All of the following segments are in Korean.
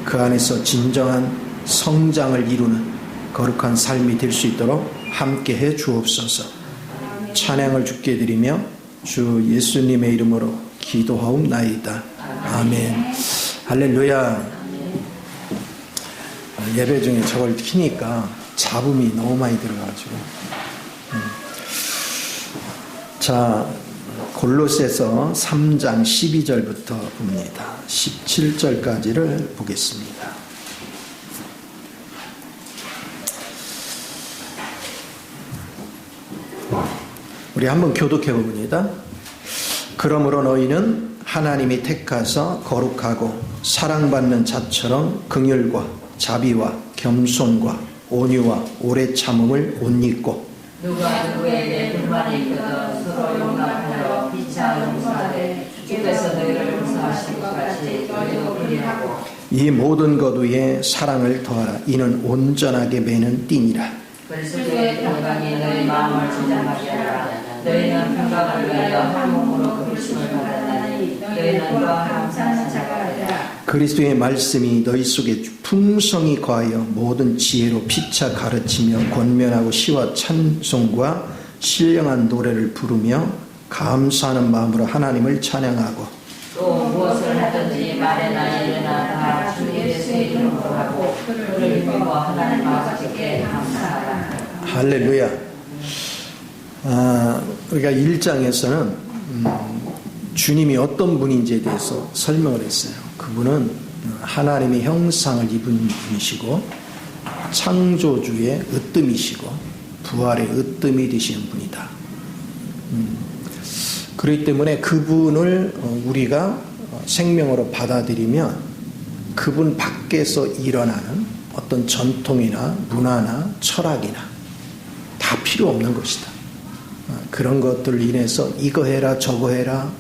그 안에서 진정한 성장을 이루는 거룩한 삶이 될 수 있도록 함께해 주옵소서. 찬양을 주께 드리며 주 예수님의 이름으로 기도하옵나이다. 아멘. 할렐루야. 예배 중에 저걸 키니까 잡음이 너무 많이 들어가지고. 자, 골로새서 3장 12절부터 봅니다. 17절까지를 보겠습니다. 우리 한번 교독해 봅니다. 그러므로 너희는 하나님이 택하사 거룩하고 사랑받는 자처럼 긍휼과 자비와 겸손과 온유와 오래 참음을 옷 입고 누가 누구에게 불만이 있거든 서로 용납하여 피차 용서하되 주께서 너희를 용서하신 것 같이 너희도 그리하고 이 모든 것 위에 사랑을 더하라. 이는 온전하게 매는 띠니라. 그리스도의 평강이 너희 마음을 진정하게 하라. 너희는 평강을 위하여 한 몸으로 부르심을 받았나니 너희는 또한 감사하는 자가 되라. 그리스도의 말씀이 너희 속에 풍성히 거하여 모든 지혜로 피차 가르치며 권면하고 시와 찬송과 신령한 노래를 부르며 감사하는 마음으로 하나님을 찬양하고 또 무엇을 하든지 말에나 일에나 다 주 예수의 이름으로 하고 그를 믿고 하나님 아버지께 감사하라. 할렐루야. 우리가 1장에서는 주님이 어떤 분인지에 대해서 설명을 했어요. 그분은 하나님의 형상을 입은 분이시고 창조주의 으뜸이시고 부활의 으뜸이 되시는 분이다. 그렇기 때문에 그분을 우리가 생명으로 받아들이면 그분 밖에서 일어나는 어떤 전통이나 문화나 철학이나 다 필요 없는 것이다. 그런 것들을 인해서 이거 해라 저거 해라,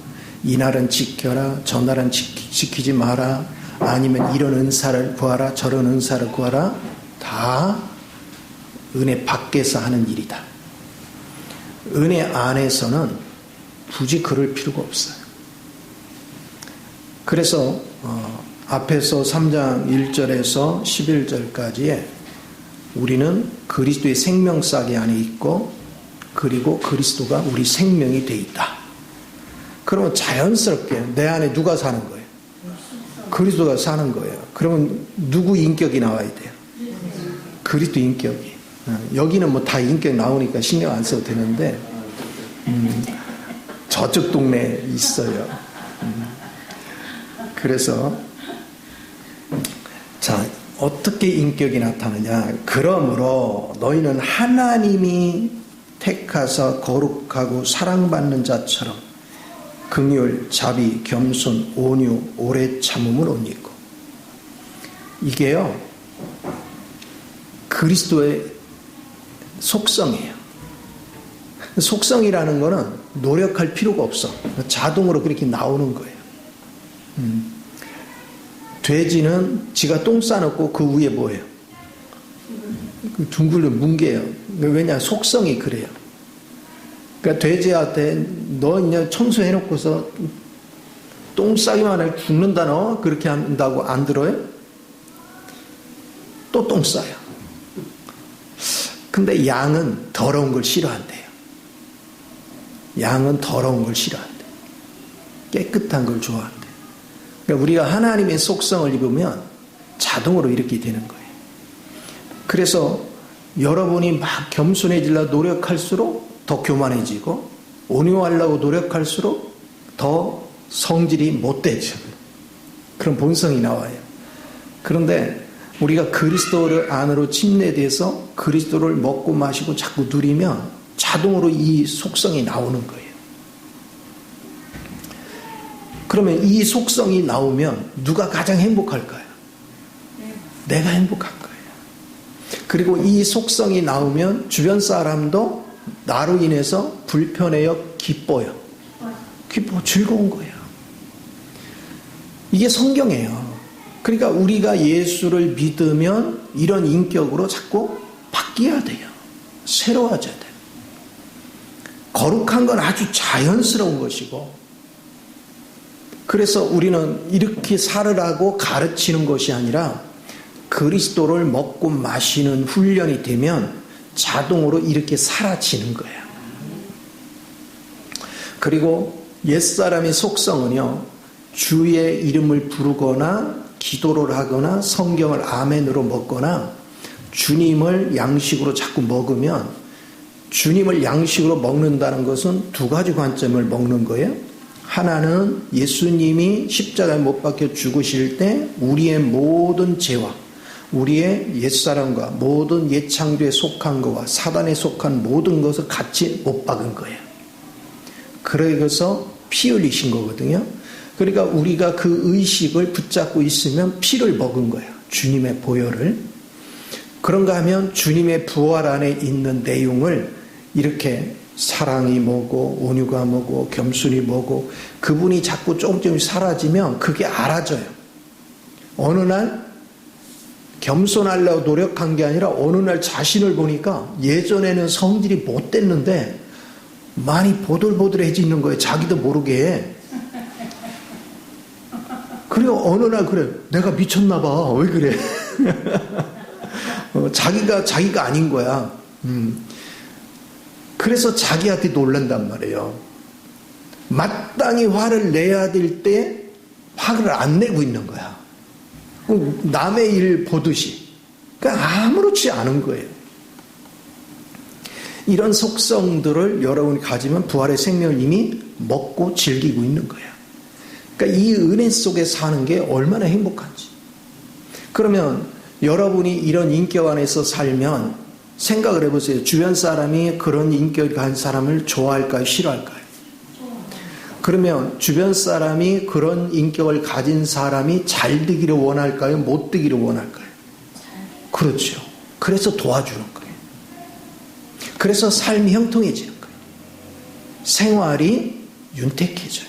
이날은 지켜라 저날은 지키지 마라, 아니면 이런 은사를 구하라 저런 은사를 구하라, 다 은혜 밖에서 하는 일이다. 은혜 안에서는 굳이 그럴 필요가 없어요. 그래서 앞에서 3장 1절에서 11절까지에 우리는 그리스도의 생명싸개 안에 있고 그리고 그리스도가 우리 생명이 돼 있다. 그러면 자연스럽게 내 안에 누가 사는 거예요? 그리스도가 사는 거예요. 그러면 누구 인격이 나와야 돼요? 그리스도 인격이. 여기는 뭐 다 인격 나오니까 신경 안 써도 되는데 저쪽 동네에 있어요. 그래서 자, 어떻게 인격이 나타나냐? 그러므로 너희는 하나님이 택하사 거룩하고 사랑받는 자처럼 긍휼, 자비, 겸손, 온유, 오래 참음을 옷 입고. 이게요 그리스도의 속성이에요. 속성이라는 거는 노력할 필요가 없어. 자동으로 그렇게 나오는 거예요. 돼지는 지가 똥 싸놓고 그 위에 뭐예요? 둥글은 뭉개요. 왜냐? 속성이 그래요. 그러니까 돼지한테 너 그냥 청소해놓고서 똥 싸기만 하면 죽는다 너? 그렇게 한다고 안 들어요? 또 똥 싸요. 근데 양은 더러운 걸 싫어한대요. 양은 더러운 걸 싫어한대요. 깨끗한 걸 좋아한대요. 그러니까 우리가 하나님의 속성을 입으면 자동으로 이렇게 되는 거예요. 그래서 여러분이 막 겸손해지려고 노력할수록 더 교만해지고 온유하려고 노력할수록 더 성질이 못되죠. 그런 본성이 나와요. 그런데 우리가 그리스도를 안으로 침례돼서 그리스도를 먹고 마시고 자꾸 누리면 자동으로 이 속성이 나오는 거예요. 그러면 이 속성이 나오면 누가 가장 행복할까요? 내가 행복할 거예요. 그리고 이 속성이 나오면 주변 사람도 나로 인해서 불편해요, 기뻐요. 즐거운 거예요. 이게 성경이에요. 그러니까 우리가 예수를 믿으면 이런 인격으로 자꾸 바뀌어야 돼요. 새로워져야 돼요. 거룩한 건 아주 자연스러운 것이고 그래서 우리는 이렇게 살으라고 가르치는 것이 아니라 그리스도를 먹고 마시는 훈련이 되면 자동으로 이렇게 사라지는 거예요. 그리고 옛사람의 속성은요, 주의 이름을 부르거나 기도를 하거나 성경을 아멘으로 먹거나 주님을 양식으로 자꾸 먹으면, 주님을 양식으로 먹는다는 것은 두 가지 관점을 먹는 거예요. 하나는 예수님이 십자가에 못 박혀 죽으실 때 우리의 모든 죄와 우리의 옛사람과 모든 옛창조에 속한 것과 사단에 속한 모든 것을 같이 못 박은 거예요. 그래서 피 흘리신 거거든요. 그러니까 우리가 그 의식을 붙잡고 있으면 피를 먹은 거예요. 주님의 보혈을. 그런가 하면 주님의 부활 안에 있는 내용을 이렇게 사랑이 뭐고 온유가 뭐고 겸손이 뭐고 그분이 자꾸 조금씩 사라지면 그게 알아져요. 어느 날 겸손하려고 노력한 게 아니라 어느 날 자신을 보니까 예전에는 성질이 못됐는데 많이 보들보들해지는 거예요. 자기도 모르게. 그리고 어느 날 그래, 내가 미쳤나 봐. 왜 그래? 자기가 아닌 거야. 그래서 자기한테 놀란단 말이에요. 마땅히 화를 내야 될 때 화를 안 내고 있는 거야. 남의 일 보듯이. 그러니까 아무렇지 않은 거예요. 이런 속성들을 여러분이 가지면 부활의 생명을 이미 먹고 즐기고 있는 거예요. 그러니까 이 은혜 속에 사는 게 얼마나 행복한지. 그러면 여러분이 이런 인격 안에서 살면 생각을 해보세요. 주변 사람이 그런 인격을 가진 사람을 좋아할까요? 싫어할까요? 그러면 주변 사람이 그런 인격을 가진 사람이 잘 되기를 원할까요? 못 되기를 원할까요? 그렇죠. 그래서 도와주는 거예요. 그래서 삶이 형통해지는 거예요. 생활이 윤택해져요.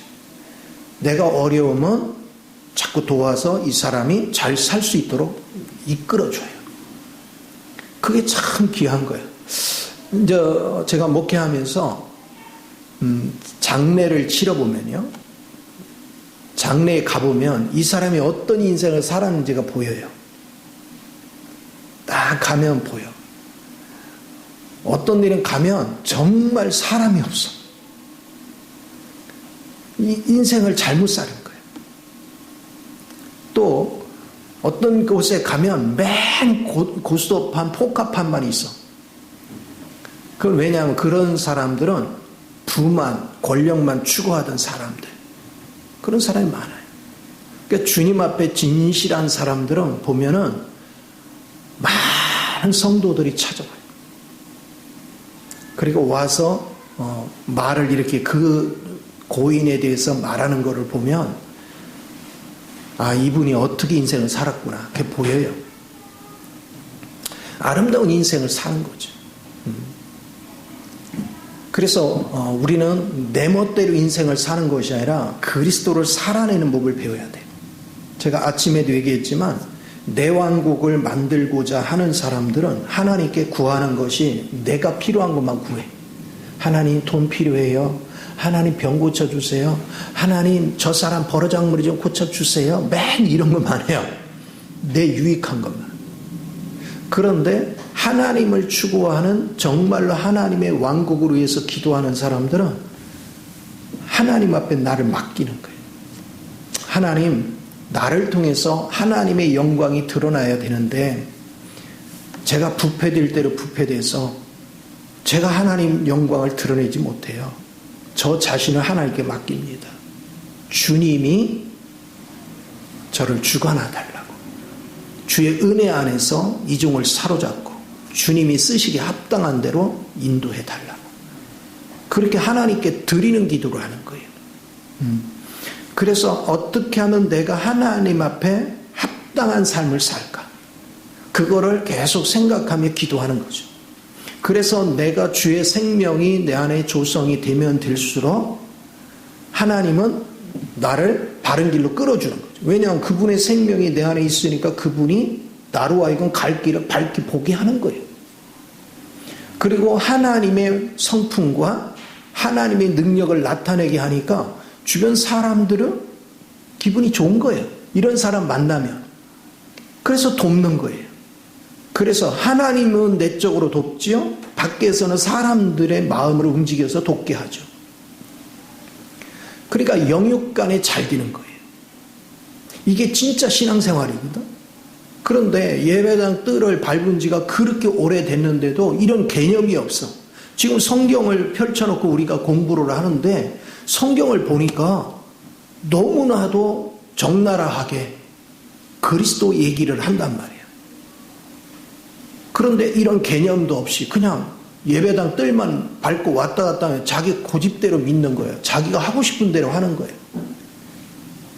내가 어려우면 자꾸 도와서 이 사람이 잘 살 수 있도록 이끌어줘요. 그게 참 귀한 거예요. 이제 제가 목회하면서 장례를 치러보면요, 장례에 가보면 이 사람이 어떤 인생을 살았는지가 보여요. 딱 가면 보여. 어떤 일은 가면 정말 사람이 없어. 이 인생을 잘못 사는 거예요. 또 어떤 곳에 가면 맨 고스톱판, 포카판만 있어. 그건 왜냐하면 그런 사람들은 부만, 권력만 추구하던 사람들. 그런 사람이 많아요. 그러니까 주님 앞에 진실한 사람들은 보면은 많은 성도들이 찾아와요. 그리고 와서 말을 이렇게 그 고인에 대해서 말하는 것을 보면 아, 이분이 어떻게 인생을 살았구나. 그게 보여요. 아름다운 인생을 사는 거죠. 그래서 우리는 내 멋대로 인생을 사는 것이 아니라 그리스도를 살아내는 법을 배워야 돼요. 제가 아침에도 얘기했지만 내 왕국을 만들고자 하는 사람들은 하나님께 구하는 것이 내가 필요한 것만 구해. 하나님 돈 필요해요. 하나님 병 고쳐주세요. 하나님 저 사람 버르장머리 좀 고쳐주세요. 맨 이런 것만 해요. 내 유익한 것만. 그런데 하나님을 추구하는 정말로 하나님의 왕국을 위해서 기도하는 사람들은 하나님 앞에 나를 맡기는 거예요. 하나님, 나를 통해서 하나님의 영광이 드러나야 되는데 제가 부패될 대로 부패돼서 제가 하나님 영광을 드러내지 못해요. 저 자신을 하나님께 맡깁니다. 주님이 저를 주관하 달라고. 주의 은혜 안에서 이중을 사로잡고 주님이 쓰시기에 합당한 대로 인도해 달라고. 그렇게 하나님께 드리는 기도를 하는 거예요. 그래서 어떻게 하면 내가 하나님 앞에 합당한 삶을 살까? 그거를 계속 생각하며 기도하는 거죠. 그래서 내가 주의 생명이 내 안에 조성이 되면 될수록 하나님은 나를 바른 길로 끌어주는 거죠. 왜냐하면 그분의 생명이 내 안에 있으니까 그분이 나로 하여금 갈 길을 밝게 보게 하는 거예요. 그리고 하나님의 성품과 하나님의 능력을 나타내게 하니까 주변 사람들은 기분이 좋은 거예요. 이런 사람 만나면. 그래서 돕는 거예요. 그래서 하나님은 내적으로 돕지요. 밖에서는 사람들의 마음을 움직여서 돕게 하죠. 그러니까 영육간에 잘 되는 거예요. 이게 진짜 신앙생활이거든. 그런데 예배당 뜰을 밟은 지가 그렇게 오래됐는데도 이런 개념이 없어. 지금 성경을 펼쳐놓고 우리가 공부를 하는데 성경을 보니까 너무나도 적나라하게 그리스도 얘기를 한단 말이에요. 그런데 이런 개념도 없이 그냥 예배당 뜰만 밟고 왔다 갔다 하면 자기 고집대로 믿는 거예요. 자기가 하고 싶은 대로 하는 거예요.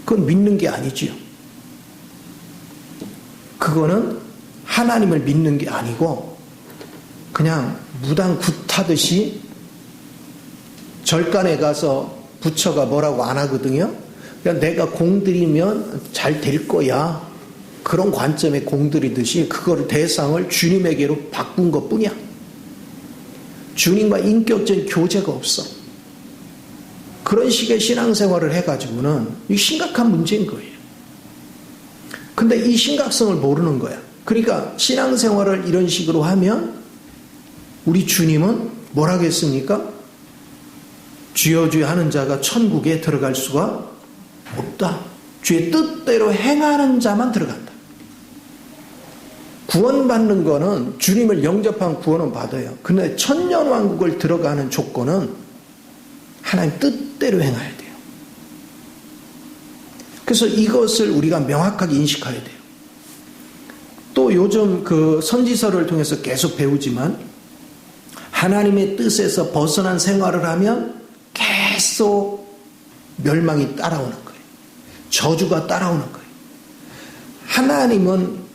그건 믿는 게 아니지요. 그거는 하나님을 믿는 게 아니고 그냥 무당 굿하듯이 절간에 가서 부처가 뭐라고 안 하거든요. 그냥 내가 공들이면 잘 될 거야. 그런 관점에 공들이듯이 그걸 대상을 주님에게로 바꾼 것뿐이야. 주님과 인격적인 교제가 없어. 그런 식의 신앙생활을 해가지고는 이 심각한 문제인 거예요. 근데 이 심각성을 모르는 거야. 그러니까 신앙생활을 이런 식으로 하면 우리 주님은 뭐라고 했습니까? 주여 주여 하는 자가 천국에 들어갈 수가 없다. 주의 뜻대로 행하는 자만 들어간다. 구원받는 거는 주님을 영접한 구원은 받아요. 근데 천년왕국을 들어가는 조건은 하나님 뜻대로 행해야 돼요. 그래서 이것을 우리가 명확하게 인식해야 돼요. 또 요즘 그 선지서를 통해서 계속 배우지만 하나님의 뜻에서 벗어난 생활을 하면 계속 멸망이 따라오는 거예요. 저주가 따라오는 거예요. 하나님은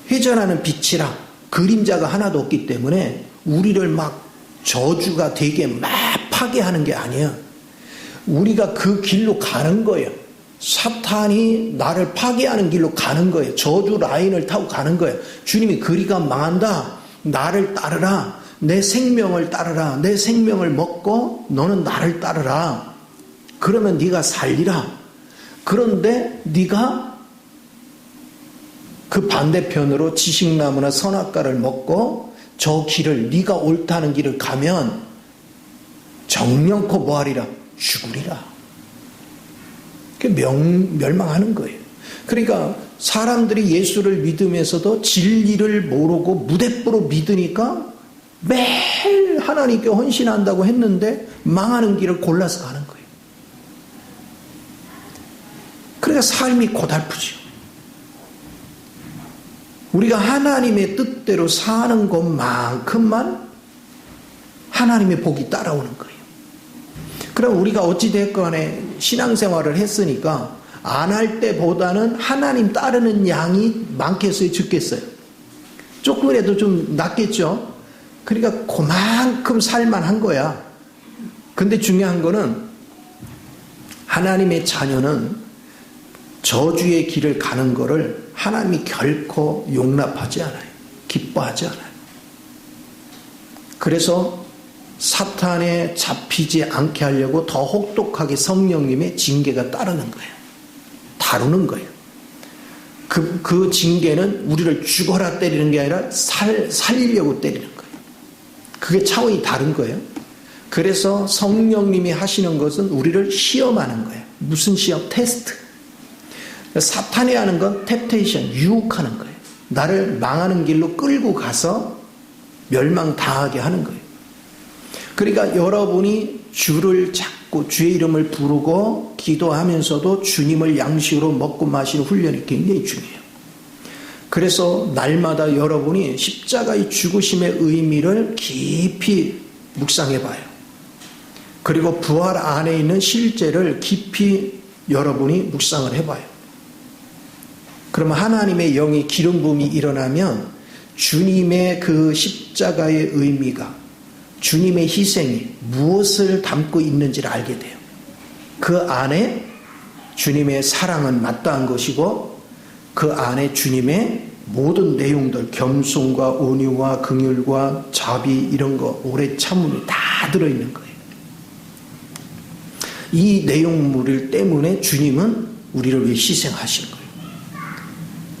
회전하는 빛이라 그림자가 하나도 없기 때문에 우리를 막 저주가 되게 막 파괴하는 게 아니에요. 우리가 그 길로 가는 거예요. 사탄이 나를 파괴하는 길로 가는 거예요. 저주 라인을 타고 가는 거예요. 주님이 그리가 망한다. 나를 따르라. 내 생명을 따르라. 내 생명을 먹고 너는 나를 따르라. 그러면 네가 살리라. 그런데 네가 그 반대편으로 지식나무나 선악과를 먹고 저 길을 네가 옳다는 길을 가면 정령코 뭐하리라? 죽으리라. 멸망하는 거예요. 그러니까 사람들이 예수를 믿으면서도 진리를 모르고 무대뽀로 믿으니까 매일 하나님께 헌신한다고 했는데 망하는 길을 골라서 가는 거예요. 그러니까 삶이 고달프죠. 우리가 하나님의 뜻대로 사는 것만큼만 하나님의 복이 따라오는 거예요. 그럼 우리가 어찌됐건에 신앙생활을 했으니까 안 할 때보다는 하나님 따르는 양이 많겠어요? 적겠어요? 조금이라도 좀 낫겠죠? 그러니까 그만큼 살만한 거야. 근데 중요한 거는 하나님의 자녀는 저주의 길을 가는 거를 하나님이 결코 용납하지 않아요. 기뻐하지 않아요. 그래서 사탄에 잡히지 않게 하려고 더 혹독하게 성령님의 징계가 따르는 거예요. 다루는 거예요. 그 징계는 우리를 죽어라 때리는 게 아니라 살리려고 때리는 거예요. 그게 차원이 다른 거예요. 그래서 성령님이 하시는 것은 우리를 시험하는 거예요. 무슨 시험? 테스트. 사탄이 하는 건 템테이션, 유혹하는 거예요. 나를 망하는 길로 끌고 가서 멸망당하게 하는 거예요. 그러니까 여러분이 주를 찾고 주의 이름을 부르고 기도하면서도 주님을 양식으로 먹고 마시는 훈련이 굉장히 중요해요. 그래서 날마다 여러분이 십자가의 죽으심의 의미를 깊이 묵상해 봐요. 그리고 부활 안에 있는 실제를 깊이 여러분이 묵상을 해봐요. 그러면 하나님의 영이 기름 부음이 일어나면 주님의 그 십자가의 의미가, 주님의 희생이 무엇을 담고 있는지를 알게 돼요. 그 안에 주님의 사랑은 마땅한 것이고 그 안에 주님의 모든 내용들, 겸손과 온유와 긍휼과 자비 이런 거, 오래 참음이 다 들어있는 거예요. 이 내용물 때문에 주님은 우리를 위해 희생하신 거예요.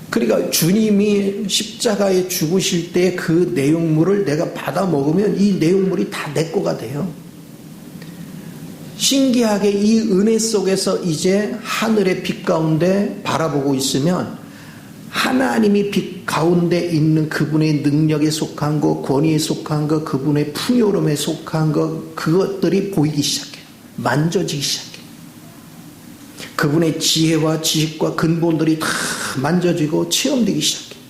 그러니까 주님이 십자가에 죽으실 때 그 내용물을 내가 받아 먹으면 이 내용물이 다 내 거가 돼요. 신기하게 이 은혜 속에서 이제 하늘의 빛 가운데 바라보고 있으면 하나님이 빛 가운데 있는 그분의 능력에 속한 것, 권위에 속한 것, 그분의 풍요로움에 속한 것, 그것들이 보이기 시작해요. 만져지기 시작해요. 그분의 지혜와 지식과 근본들이 다 만져지고 체험되기 시작해요.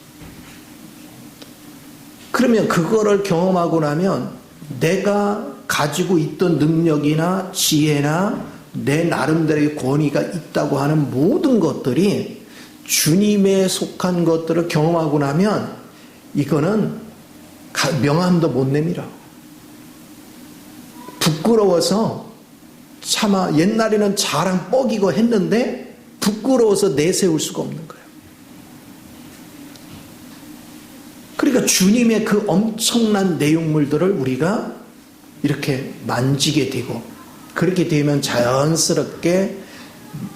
그러면 그거를 경험하고 나면 내가 가지고 있던 능력이나 지혜나 내 나름대로의 권위가 있다고 하는 모든 것들이 주님에 속한 것들을 경험하고 나면 이거는 명함도 못 내밀어. 부끄러워서 차마 옛날에는 자랑 뻐기고 했는데 부끄러워서 내세울 수가 없는 거예요. 그러니까 주님의 그 엄청난 내용물들을 우리가 이렇게 만지게 되고 그렇게 되면 자연스럽게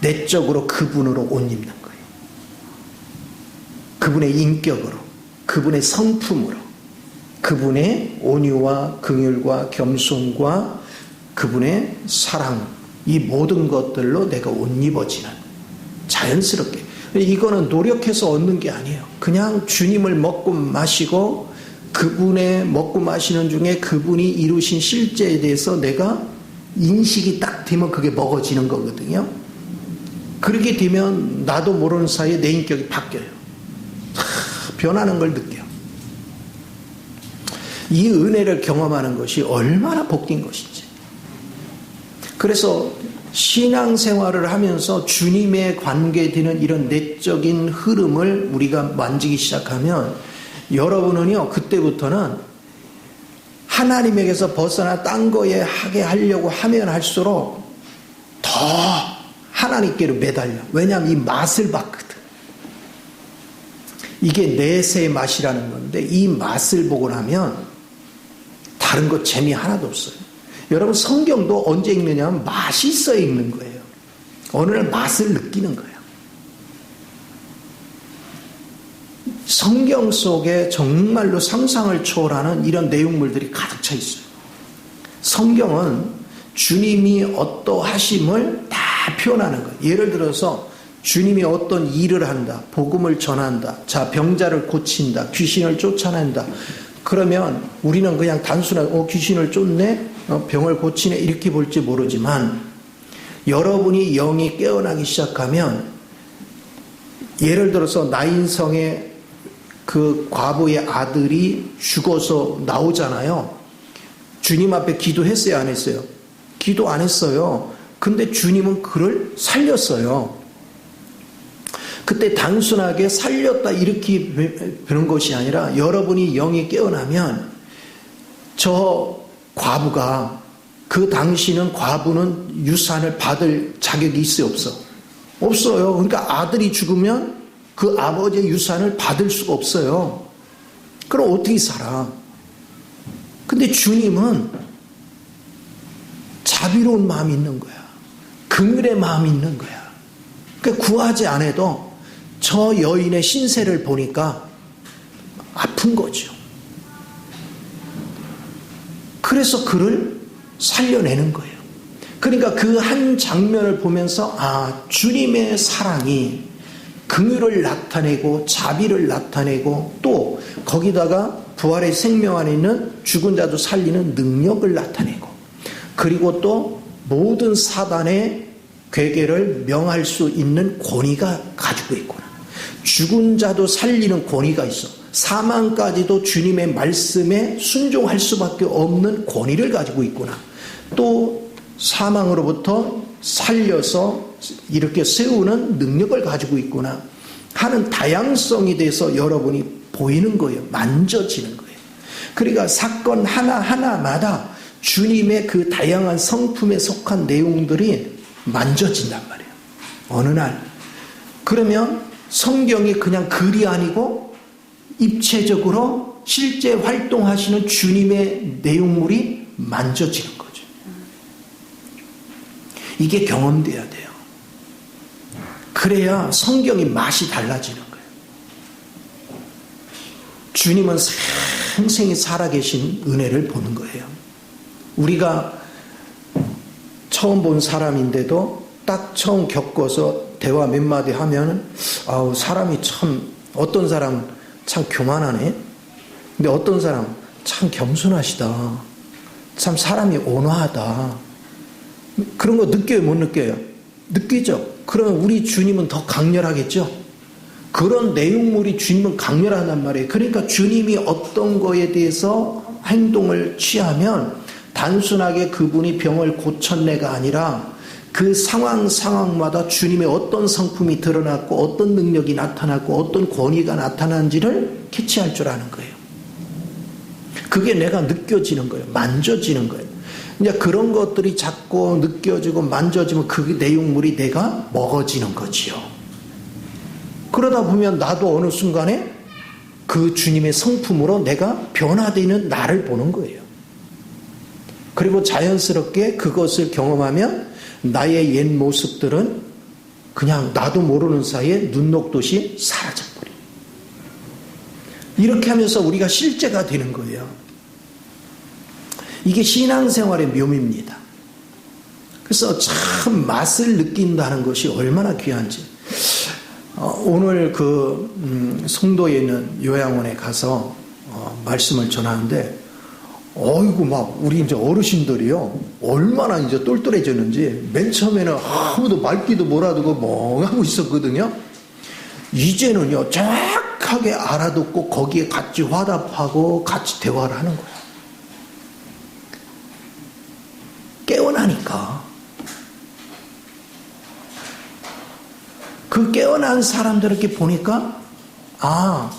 내적으로 그분으로 옷 입는 거예요. 그분의 인격으로, 그분의 성품으로, 그분의 온유와 긍휼과 겸손과 그분의 사랑, 이 모든 것들로 내가 옷 입어지는 자연스럽게. 이거는 노력해서 얻는 게 아니에요. 그냥 주님을 먹고 마시고 그분의 먹고 마시는 중에 그분이 이루신 실제에 대해서 내가 인식이 딱 되면 그게 먹어지는 거거든요. 그렇게 되면 나도 모르는 사이에 내 인격이 바뀌어요. 변하는 걸 느껴요. 이 은혜를 경험하는 것이 얼마나 복된 것인지. 그래서 신앙생활을 하면서 주님에 관계되는 이런 내적인 흐름을 우리가 만지기 시작하면 여러분은요, 그때부터는 하나님에게서 벗어나 딴 거에 하게 하려고 하면 할수록 더 하나님께로 매달려. 왜냐하면 이 맛을 봤거든. 이게 내세의 맛이라는 건데 이 맛을 보고 나면 다른 거 재미 하나도 없어요. 여러분 성경도 언제 읽느냐 하면 맛이 있어야 읽는 거예요. 어느 날 맛을 느끼는 거예요. 성경 속에 정말로 상상을 초월하는 이런 내용물들이 가득 차 있어요. 성경은 주님이 어떠하심을 다 표현하는 거예요. 예를 들어서 주님이 어떤 일을 한다, 복음을 전한다, 자 병자를 고친다, 귀신을 쫓아낸다. 그러면 우리는 그냥 단순하게 귀신을 쫓네, 병을 고치네 이렇게 볼지 모르지만 여러분이 영이 깨어나기 시작하면 예를 들어서 나인성의 그 과부의 아들이 죽어서 나오잖아요. 주님 앞에 기도했어요, 안 했어요? 기도 안 했어요. 근데 주님은 그를 살렸어요. 그때 단순하게 살렸다 이렇게 보는 것이 아니라 여러분이 영이 깨어나면 저 과부가 그 당시는 과부는 유산을 받을 자격이 있어요, 없어? 없어요. 그러니까 아들이 죽으면 그 아버지의 유산을 받을 수가 없어요. 그럼 어떻게 살아? 근데 주님은 자비로운 마음이 있는 거야. 긍휼의 마음이 있는 거야. 그러니까 구하지 않아도 저 여인의 신세를 보니까 아픈 거죠. 그래서 그를 살려내는 거예요. 그러니까 그 한 장면을 보면서 주님의 사랑이 긍휼을 나타내고 자비를 나타내고 또 거기다가 부활의 생명 안에 있는 죽은 자도 살리는 능력을 나타내고 그리고 또 모든 사단의 괴계를 명할 수 있는 권위가 가지고 있구나. 죽은 자도 살리는 권위가 있어. 사망까지도 주님의 말씀에 순종할 수밖에 없는 권위를 가지고 있구나. 또 사망으로부터 살려서 이렇게 세우는 능력을 가지고 있구나 하는 다양성에 대해서 여러분이 보이는 거예요. 만져지는 거예요. 그러니까 사건 하나하나마다 주님의 그 다양한 성품에 속한 내용들이 만져진단 말이에요. 어느 날. 그러면 성경이 그냥 글이 아니고 입체적으로 실제 활동하시는 주님의 내용물이 만져지는 거죠. 이게 경험돼야 돼요. 그래야 성경이 맛이 달라지는 거예요. 주님은 생생히 살아계신 은혜를 보는 거예요. 우리가 처음 본 사람인데도 딱 처음 겪어서 대화 몇 마디 하면 아우 사람이 참 어떤 사람 참 교만하네. 근데 어떤 사람 참 겸손하시다. 참 사람이 온화하다. 그런 거 느껴요? 못 느껴요? 느끼죠? 그러면 우리 주님은 더 강렬하겠죠? 그런 내용물이 주님은 강렬하단 말이에요. 그러니까 주님이 어떤 거에 대해서 행동을 취하면 단순하게 그분이 병을 고쳤네가 아니라 그 상황마다 주님의 어떤 성품이 드러났고 어떤 능력이 나타났고 어떤 권위가 나타난지를 캐치할 줄 아는 거예요. 그게 내가 느껴지는 거예요. 만져지는 거예요. 이제 그런 것들이 자꾸 느껴지고 만져지면 그 내용물이 내가 먹어지는 거지요. 그러다 보면 나도 어느 순간에 그 주님의 성품으로 내가 변화되는 나를 보는 거예요. 그리고 자연스럽게 그것을 경험하면 나의 옛 모습들은 그냥 나도 모르는 사이에 눈 녹듯이 사라져버려요. 이렇게 하면서 우리가 실제가 되는 거예요. 이게 신앙생활의 묘미입니다. 그래서 참 맛을 느낀다는 것이 얼마나 귀한지. 오늘 그 송도에 있는 요양원에 가서 말씀을 전하는데 어이구 막 우리 이제 어르신들이요 얼마나 이제 똘똘해졌는지 맨 처음에는 아무도 말귀도 몰아두고 멍하고 있었거든요. 이제는요 정확하게 알아듣고 거기에 같이 화답하고 같이 대화를 하는 거예요. 깨어나니까. 그 깨어난 사람들 이렇게 보니까 아,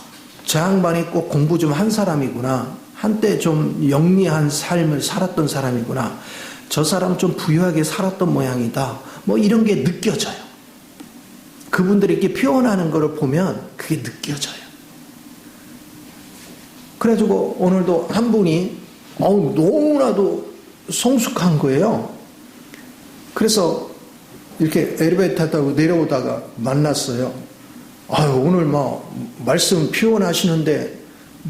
저 양반이 꼭 공부 좀 한 사람이구나. 한때 좀 영리한 삶을 살았던 사람이구나. 저 사람 좀 부유하게 살았던 모양이다. 뭐 이런 게 느껴져요. 그분들이 이렇게 표현하는 거를 보면 그게 느껴져요. 그래가지고 오늘도 한 분이 너무나도 성숙한 거예요. 그래서 이렇게 엘리베이터 타고 내려오다가 만났어요. 오늘 막 말씀 표현하시는데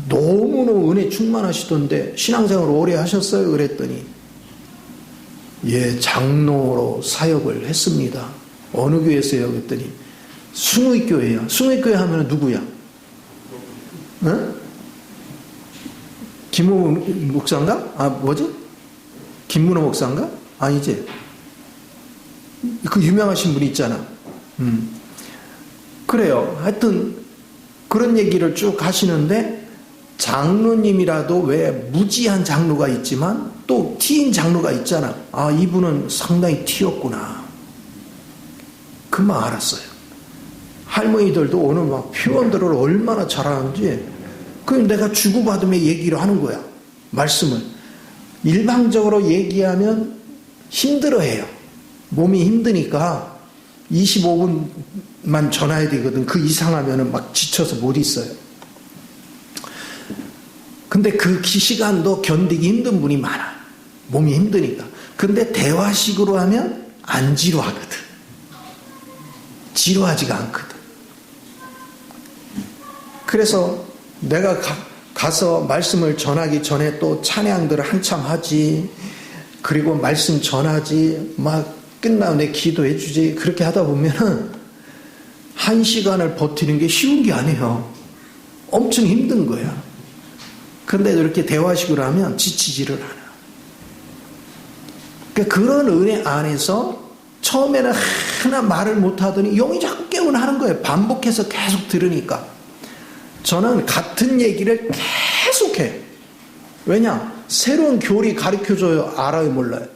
너무너무 은혜 충만하시던데 신앙생활 오래 하셨어요? 그랬더니 예, 장로로 사역을 했습니다. 어느 교회에서요? 그랬더니 숭의교회요. 숭의교회 하면 누구야? 응? 김호 목사인가? 뭐지? 김문호 목사인가? 아니지? 그 유명하신 분 있잖아. 그래요. 하여튼 그런 얘기를 쭉 하시는데 장로님이라도 왜 무지한 장로가 있지만 또 T인 장로가 있잖아. 이분은 상당히 T였구나. 금방 알았어요. 할머니들도 오늘 막 표현들을 얼마나 잘하는지 그럼 내가 주고받으며 얘기를 하는 거야. 말씀을. 일방적으로 얘기하면 힘들어해요. 몸이 힘드니까 25분만 전화해야 되거든. 그 이상 하면은 막 지쳐서 못 있어요. 근데 그 시간도 견디기 힘든 분이 많아. 몸이 힘드니까. 근데 대화식으로 하면 안 지루하거든. 지루하지가 않거든. 그래서 내가 가서 말씀을 전하기 전에 또 찬양들을 한참 하지. 그리고 말씀 전하지. 막 끝나고 내 기도해 주지. 그렇게 하다 보면은 1시간을 버티는 게 쉬운 게 아니에요. 엄청 힘든 거야. 근데 이렇게 대화식으로 하면 지치지를 않아. 그러니까 그런 은혜 안에서 처음에는 하나 말을 못하더니 영이 자꾸 깨어나는 거예요. 반복해서 계속 들으니까. 저는 같은 얘기를 계속해. 왜냐? 새로운 교리 가르쳐줘요? 알아요? 몰라요?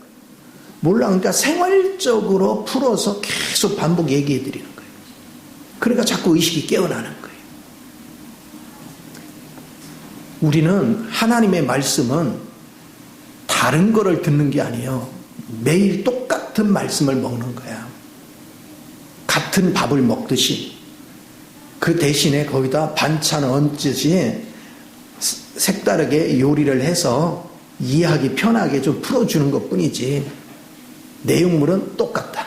몰라. 그러니까 생활적으로 풀어서 계속 반복 얘기해 드리는 거예요. 그러니까 자꾸 의식이 깨어나는 거예요. 우리는 하나님의 말씀은 다른 거를 듣는 게 아니에요. 매일 똑같은 말씀을 먹는 거야. 같은 밥을 먹듯이. 그 대신에 거기다 반찬 얹듯이 색다르게 요리를 해서 이해하기 편하게 좀 풀어주는 것 뿐이지. 내용물은 똑같다.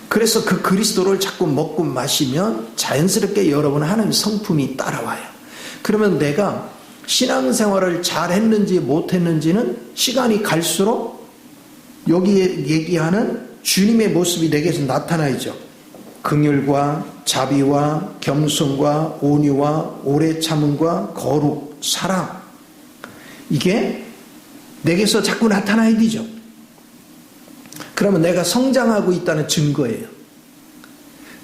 그래서 그 그리스도를 자꾸 먹고 마시면 자연스럽게 여러분 하나님 성품이 따라와요. 그러면 내가 신앙생활을 잘 했는지 못했는지는 시간이 갈수록 여기에 얘기하는 주님의 모습이 내게서 나타나죠. 긍휼과 자비와 겸손과 온유와 오래 참음과 거룩, 사랑. 이게 내게서 자꾸 나타나야 되죠. 그러면 내가 성장하고 있다는 증거예요.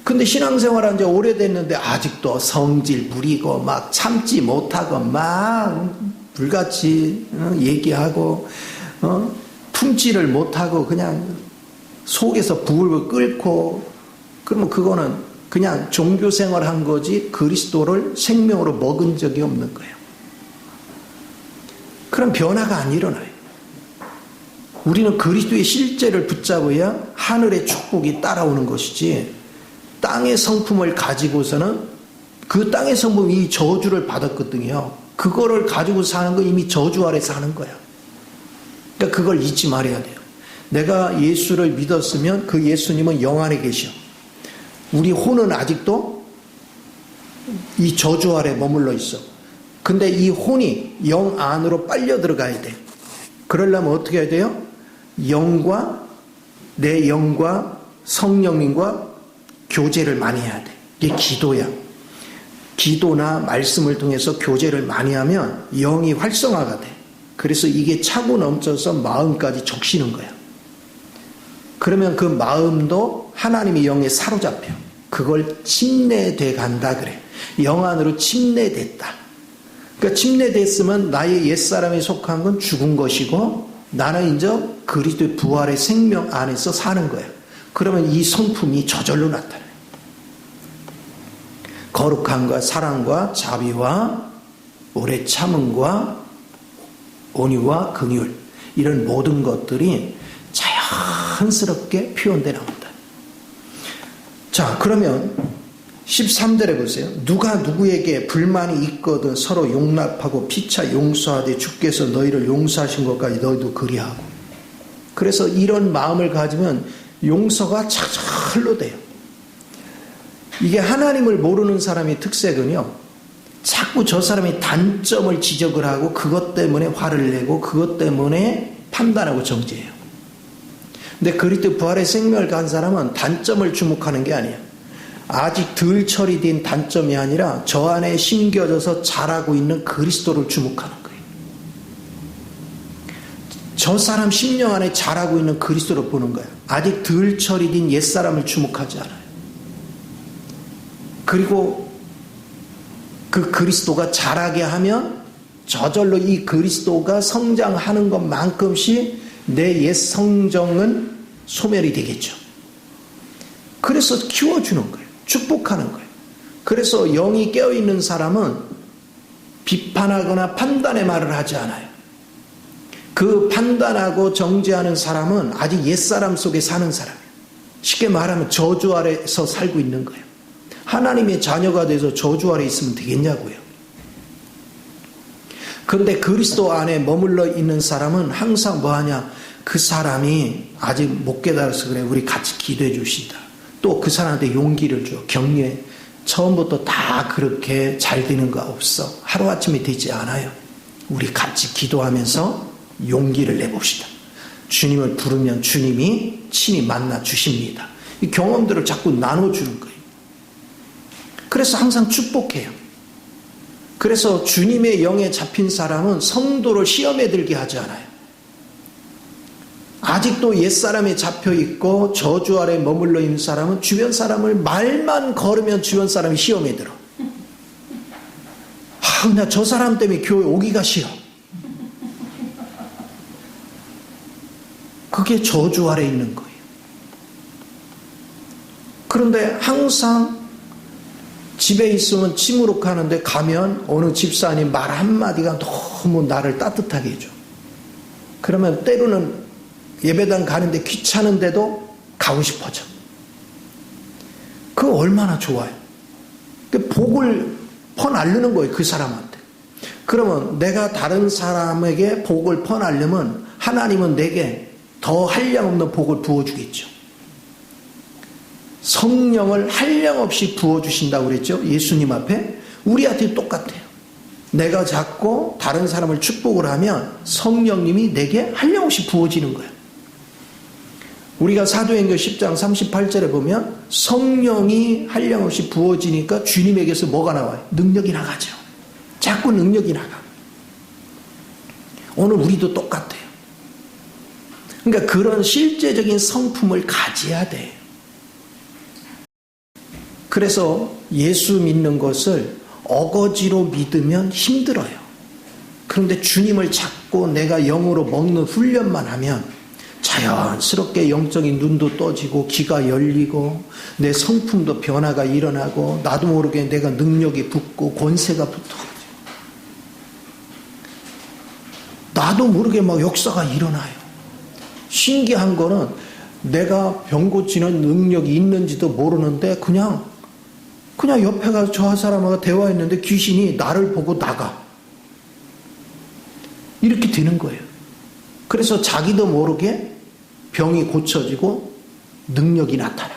근데 신앙생활한 지 오래됐는데 아직도 성질 부리고 막 참지 못하고 막 불같이 얘기하고 품지를 못하고 그냥 속에서 불을 끓고, 그러면 그거는 그냥 종교생활 한 거지 그리스도를 생명으로 먹은 적이 없는 거예요. 그럼 변화가 안 일어나요. 우리는 그리스도의 실제를 붙잡아야 하늘의 축복이 따라오는 것이지, 땅의 성품을 가지고서는 그 땅의 성품이 이 저주를 받았거든요. 그거를 가지고 사는 건 이미 저주 아래 사는 거야. 그러니까 그걸 잊지 말아야 돼요. 내가 예수를 믿었으면 그 예수님은 영 안에 계셔. 우리 혼은 아직도 이 저주 아래 머물러 있어. 근데 이 혼이 영 안으로 빨려 들어가야 돼. 그러려면 어떻게 해야 돼요? 영과 내 영과 성령님과 교제를 많이 해야 돼. 이게 기도야. 기도나 말씀을 통해서 교제를 많이 하면 영이 활성화가 돼. 그래서 이게 차고 넘쳐서 마음까지 적시는 거야. 그러면 그 마음도 하나님의 영에 사로잡혀. 그걸 침례돼 간다 그래. 영 안으로 침례됐다. 그러니까 침례됐으면 나의 옛사람에 속한 건 죽은 것이고 나는 이제 그리스도의 부활의 생명 안에서 사는 거야. 그러면 이 성품이 저절로 나타나요. 거룩함과 사랑과 자비와 오래 참음과 온유와 긍휼, 이런 모든 것들이 자연스럽게 표현되어 나온다. 자, 그러면 13절에 보세요. 누가 누구에게 불만이 있거든 서로 용납하고 피차 용서하되 주께서 너희를 용서하신 것까지 너희도 그리하고. 그래서 이런 마음을 가지면 용서가 차절로 돼요. 이게 하나님을 모르는 사람의 특색은요, 자꾸 저 사람의 단점을 지적을 하고 그것 때문에 화를 내고 그것 때문에 판단하고 정죄해요. 근데 그리스도 부활의 생명을 간 사람은 단점을 주목하는 게 아니에요. 아직 덜 처리된 단점이 아니라 저 안에 심겨져서 자라고 있는 그리스도를 주목하는 거예요. 저 사람 심령 안에 자라고 있는 그리스도를 보는 거예요. 아직 덜 처리된 옛사람을 주목하지 않아요. 그리고 그 그리스도가 자라게 하면 저절로 이 그리스도가 성장하는 것만큼씩 내 옛 성정은 소멸이 되겠죠. 그래서 키워주는 거예요. 축복하는 거예요. 그래서 영이 깨어있는 사람은 비판하거나 판단의 말을 하지 않아요. 그 판단하고 정죄하는 사람은 아직 옛사람 속에 사는 사람이에요. 쉽게 말하면 저주 아래서 살고 있는 거예요. 하나님의 자녀가 돼서 저주 아래 있으면 되겠냐고요. 그런데 그리스도 안에 머물러 있는 사람은 항상 뭐하냐, 그 사람이 아직 못 깨달아서 그래, 우리 같이 기도해 주시다. 또 그 사람한테 용기를 줘. 격려해. 처음부터 다 그렇게 잘 되는 거 없어. 하루아침에 되지 않아요. 우리 같이 기도하면서 용기를 내봅시다. 주님을 부르면 주님이 친히 만나 주십니다. 이 경험들을 자꾸 나눠주는 거예요. 그래서 항상 축복해요. 그래서 주님의 영에 잡힌 사람은 성도를 시험에 들게 하지 않아요. 아직도 옛사람에 잡혀있고 저주 아래 머물러 있는 사람은 주변 사람을 말만 걸으면 주변 사람이 시험에 들어. 나 저 사람 때문에 교회 오기가 싫어. 그게 저주 아래 있는 거예요. 그런데 항상 집에 있으면 침울하는데 가면 어느 집사님 말 한마디가 너무 나를 따뜻하게 해줘. 그러면 때로는 예배당 가는데 귀찮은데도 가고 싶어져. 그거 얼마나 좋아요. 복을 퍼날르는 거예요, 그 사람한테. 그러면 내가 다른 사람에게 복을 퍼날려면 하나님은 내게 더 한량없는 복을 부어주겠죠. 성령을 한량없이 부어주신다고 그랬죠. 예수님 앞에. 우리한테 똑같아요. 내가 자꾸 다른 사람을 축복을 하면 성령님이 내게 한량없이 부어지는 거예요. 우리가 사도행전 10장 38절에 보면 성령이 한량없이 부어지니까 주님에게서 뭐가 나와요? 능력이 나가죠. 자꾸 능력이 나가. 오늘 우리도 똑같아요. 그러니까 그런 실제적인 성품을 가져야 돼요. 그래서 예수 믿는 것을 어거지로 믿으면 힘들어요. 그런데 주님을 찾고 내가 영으로 먹는 훈련만 하면 자연스럽게 영적인 눈도 떠지고 귀가 열리고 내 성품도 변화가 일어나고 나도 모르게 내가 능력이 붙고 권세가 붙어. 나도 모르게 막 역사가 일어나요. 신기한 거는 내가 병 고치는 능력이 있는지도 모르는데 그냥 옆에 가서 저 사람하고 대화했는데 귀신이 나를 보고 나가. 이렇게 되는 거예요. 그래서 자기도 모르게 병이 고쳐지고 능력이 나타나.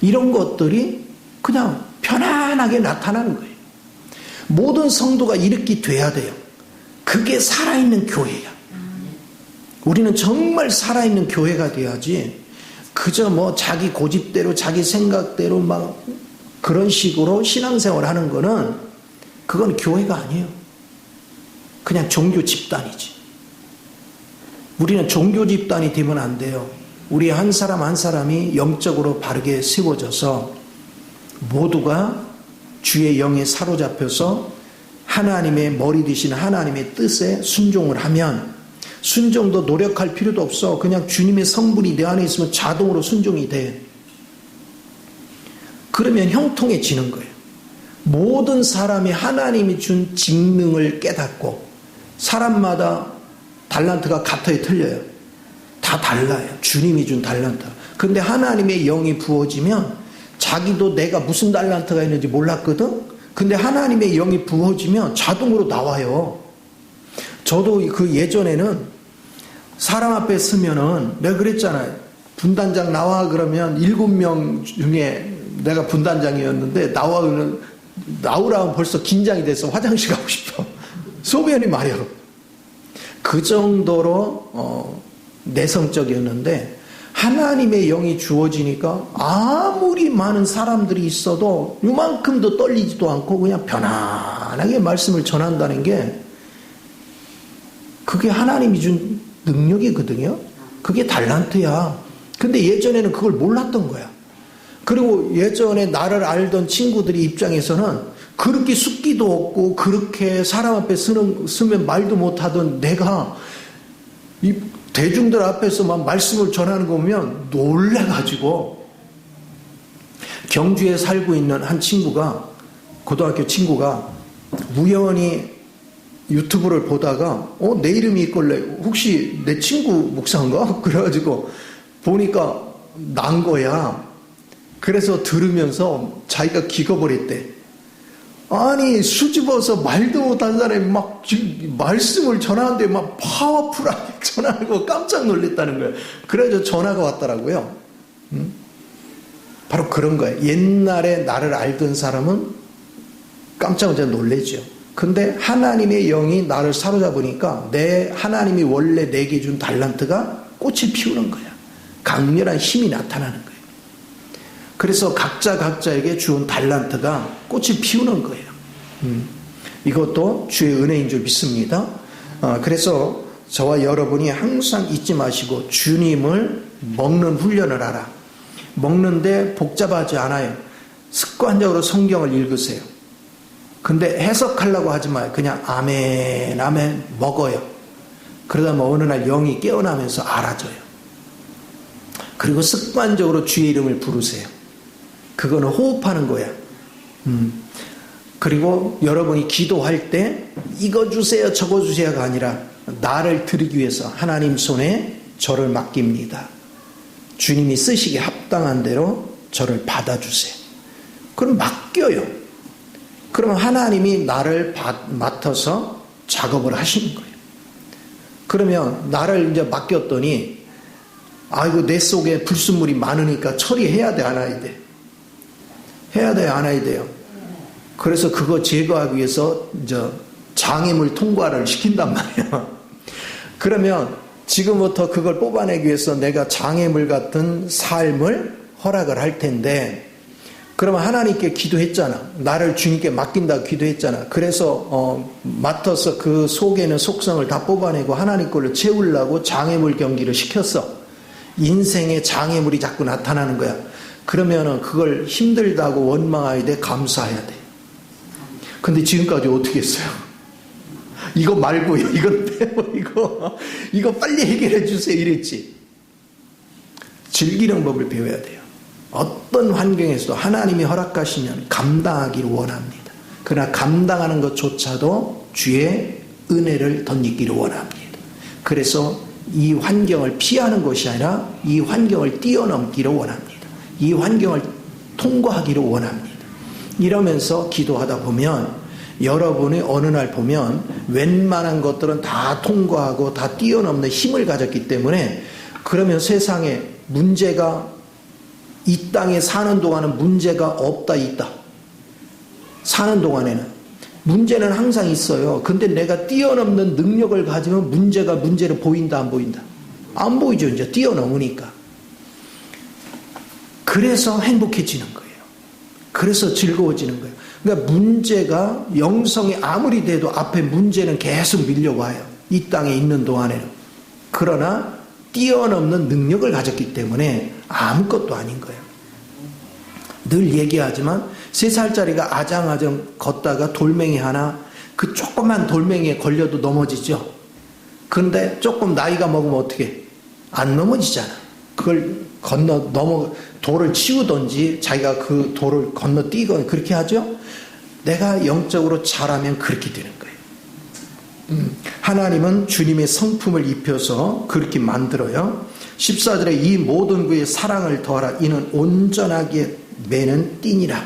이런 것들이 그냥 편안하게 나타나는 거예요. 모든 성도가 이렇게 돼야 돼요. 그게 살아있는 교회야. 우리는 정말 살아있는 교회가 돼야지 그저 뭐 자기 고집대로 자기 생각대로 막 그런 식으로 신앙생활 하는 거는 그건 교회가 아니에요. 그냥 종교 집단이지. 우리는 종교 집단이 되면 안 돼요. 우리 한 사람 한 사람이 영적으로 바르게 세워져서 모두가 주의 영에 사로잡혀서 하나님의 머리 되신 하나님의 뜻에 순종을 하면 순종도 노력할 필요도 없어. 그냥 주님의 성분이 내 안에 있으면 자동으로 순종이 돼. 그러면 형통해지는 거예요. 모든 사람이 하나님이 준 직능을 깨닫고 사람마다 달란트가 같아요, 틀려요? 다 달라요. 주님이 준 달란트. 근데 하나님의 영이 부어지면 자기도 내가 무슨 달란트가 있는지 몰랐거든? 근데 하나님의 영이 부어지면 자동으로 나와요. 저도 그 예전에는 사람 앞에 서면은 내가 그랬잖아요. 분단장 나와 그러면 7명 중에 내가 분단장이었는데 나오라면 벌써 긴장이 돼서 화장실 가고 싶어. 소변이 마려. 그 정도로 내성적이었는데 하나님의 영이 주어지니까 아무리 많은 사람들이 있어도 요만큼도 떨리지도 않고 그냥 편안하게 말씀을 전한다는 게 그게 하나님이 준 능력이거든요. 그게 달란트야. 근데 예전에는 그걸 몰랐던 거야. 그리고 예전에 나를 알던 친구들이 입장에서는 그렇게 숙기도 없고 그렇게 사람 앞에 서면 말도 못하던 내가 이 대중들 앞에서만 말씀을 전하는 거 보면 놀래가지고 경주에 살고 있는 한 친구가 고등학교 친구가 우연히 유튜브를 보다가 내 이름이 있길래 혹시 내 친구 목사인가? 그래가지고 보니까 난 거야. 그래서 들으면서 자기가 기겁을 했대. 아니 수줍어서 말도 못한 사람이 막 말씀을 전하는데 막 파워풀하게 전하는 거 깜짝 놀랐다는 거예요. 그래서 전화가 왔더라고요. 바로 그런 거예요. 옛날에 나를 알던 사람은 깜짝 놀라죠. 근데 하나님의 영이 나를 사로잡으니까 하나님이 원래 내게 준 달란트가 꽃을 피우는 거야. 강렬한 힘이 나타나는 거예요. 그래서 각자에게 주은 달란트가 꽃을 피우는 거예요. 이것도 주의 은혜인 줄 믿습니다. 그래서 저와 여러분이 항상 잊지 마시고 주님을 먹는 훈련을 하라. 먹는데 복잡하지 않아요. 습관적으로 성경을 읽으세요. 근데 해석하려고 하지 마요. 그냥 아멘 아멘 먹어요. 그러다 뭐 어느 날 영이 깨어나면서 알아져요. 그리고 습관적으로 주의 이름을 부르세요. 그거는 호흡하는 거야. 그리고 여러분이 기도할 때 이거 주세요 저거 주세요가 아니라 나를 드리기 위해서 하나님 손에 저를 맡깁니다. 주님이 쓰시기에 합당한 대로 저를 받아주세요. 그럼 맡겨요. 그러면 하나님이 나를 맡아서 작업을 하시는 거예요. 그러면 나를 이제 맡겼더니 아이고, 내 속에 불순물이 많으니까 처리해야 돼, 안 해야 돼? 해야 돼, 안 해야 돼요? 그래서 그거 제거하기 위해서 장애물 통과를 시킨단 말이에요. 그러면 지금부터 그걸 뽑아내기 위해서 내가 장애물 같은 삶을 허락을 할 텐데, 그러면 하나님께 기도했잖아. 나를 주님께 맡긴다고 기도했잖아. 그래서 맡아서 그 속에는 속성을 다 뽑아내고 하나님 걸로 채우려고 장애물 경기를 시켰어. 인생에 장애물이 자꾸 나타나는 거야. 그러면은 그걸 힘들다고 원망해야 돼, 감사해야 돼. 근데 지금까지 어떻게 했어요? 이거 말고요, 이건 빼고 이거 빨리 해결해 주세요 이랬지. 즐기는 법을 배워야 돼요. 어떤 환경에서도 하나님이 허락하시면 감당하기를 원합니다. 그러나 감당하는 것조차도 주의 은혜를 덧입기를 원합니다. 그래서 이 환경을 피하는 것이 아니라 이 환경을 뛰어넘기를 원합니다. 이 환경을 통과하기를 원합니다. 이러면서 기도하다 보면 여러분이 어느 날 보면 웬만한 것들은 다 통과하고 다 뛰어넘는 힘을 가졌기 때문에, 그러면 세상에 문제가, 이 땅에 사는 동안은 문제가 없다 있다. 사는 동안에는 문제는 항상 있어요. 근데 내가 뛰어넘는 능력을 가지면 문제가 문제로 보인다 안 보인다? 안 보이죠. 이제 뛰어넘으니까. 그래서 행복해지는 거예요. 그래서 즐거워지는 거예요. 그러니까 문제가, 영성이 아무리 돼도 앞에 문제는 계속 밀려와요. 이 땅에 있는 동안에는. 그러나 뛰어넘는 능력을 가졌기 때문에 아무것도 아닌 거예요. 늘 얘기하지만 3살짜리가 아장아장 걷다가 돌멩이 하나, 그 조그만 돌멩이에 걸려도 넘어지죠. 그런데 조금 나이가 먹으면 어떻게? 안 넘어지잖아. 그걸 돌을 치우든지 자기가 그 돌을 건너뛰거나 그렇게 하죠. 내가 영적으로 자라면 그렇게 되는 거예요. 하나님은 주님의 성품을 입혀서 그렇게 만들어요. 14절에 이 모든 그의 사랑을 더하라. 이는 온전하게 매는 띠니라.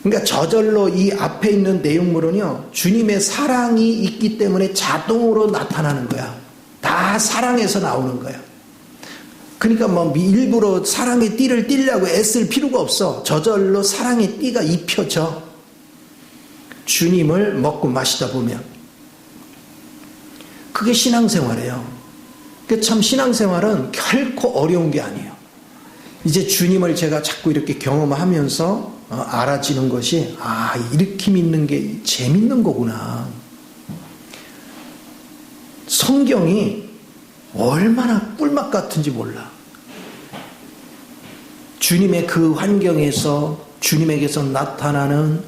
그러니까 저절로 이 앞에 있는 내용물은요, 주님의 사랑이 있기 때문에 자동으로 나타나는 거야. 다 사랑에서 나오는 거야. 그러니까 뭐 일부러 사랑의 띠를 띠려고 애쓸 필요가 없어. 저절로 사랑의 띠가 입혀져. 주님을 먹고 마시다 보면. 그게 신앙생활이에요. 참 신앙생활은 결코 어려운 게 아니에요. 이제 주님을 제가 자꾸 이렇게 경험하면서 알아지는 것이, 이렇게 믿는 게 재밌는 거구나. 성경이 얼마나 꿀맛 같은지 몰라. 주님의 그 환경에서 주님에게서 나타나는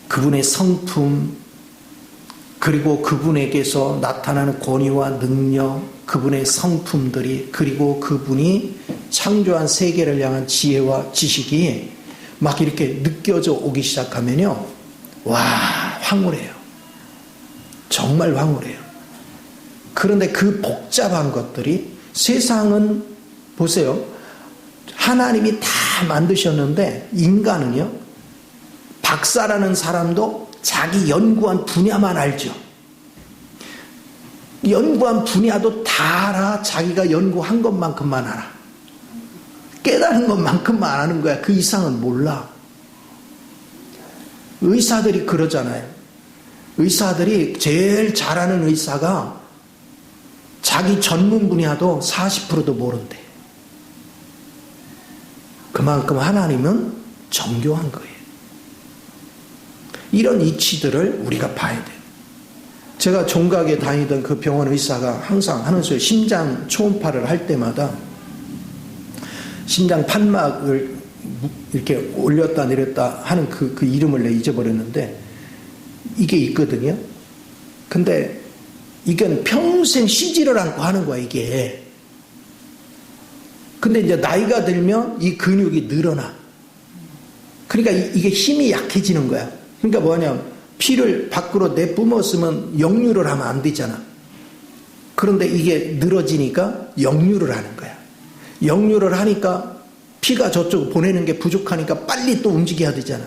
그분의 성품, 그리고 그분에게서 나타나는 권위와 능력, 그분의 성품들이, 그리고 그분이 창조한 세계를 향한 지혜와 지식이 막 이렇게 느껴져 오기 시작하면요, 와, 황홀해요. 정말 황홀해요. 그런데 그 복잡한 것들이, 세상은 보세요, 하나님이 다 만드셨는데 인간은요, 박사라는 사람도 자기 연구한 분야만 알죠. 연구한 분야도 다 알아. 자기가 연구한 것만큼만 알아. 깨달은 것만큼만 아는 거야. 그 이상은 몰라. 의사들이 그러잖아요. 의사들이 제일 잘하는 의사가 자기 전문 분야도 40%도 모른대. 그만큼 하나님은 정교한 거예요. 이런 이치들을 우리가 봐야 돼요. 제가 종각에 다니던 그 병원 의사가 항상 하는 소리, 심장 초음파를 할 때마다 심장 판막을 이렇게 올렸다 내렸다 하는 그 이름을 내가 잊어버렸는데, 이게 있거든요. 근데 이건 평생 쉬지를 않고 하는 거야, 이게. 근데 이제 나이가 들면 이 근육이 늘어나. 그러니까 이게 힘이 약해지는 거야. 그러니까 뭐냐면 피를 밖으로 내뿜었으면 역류를 하면 안 되잖아. 그런데 이게 늘어지니까 역류를 하는 거야. 역류를 하니까 피가 저쪽 보내는 게 부족하니까 빨리 또 움직여야 되잖아.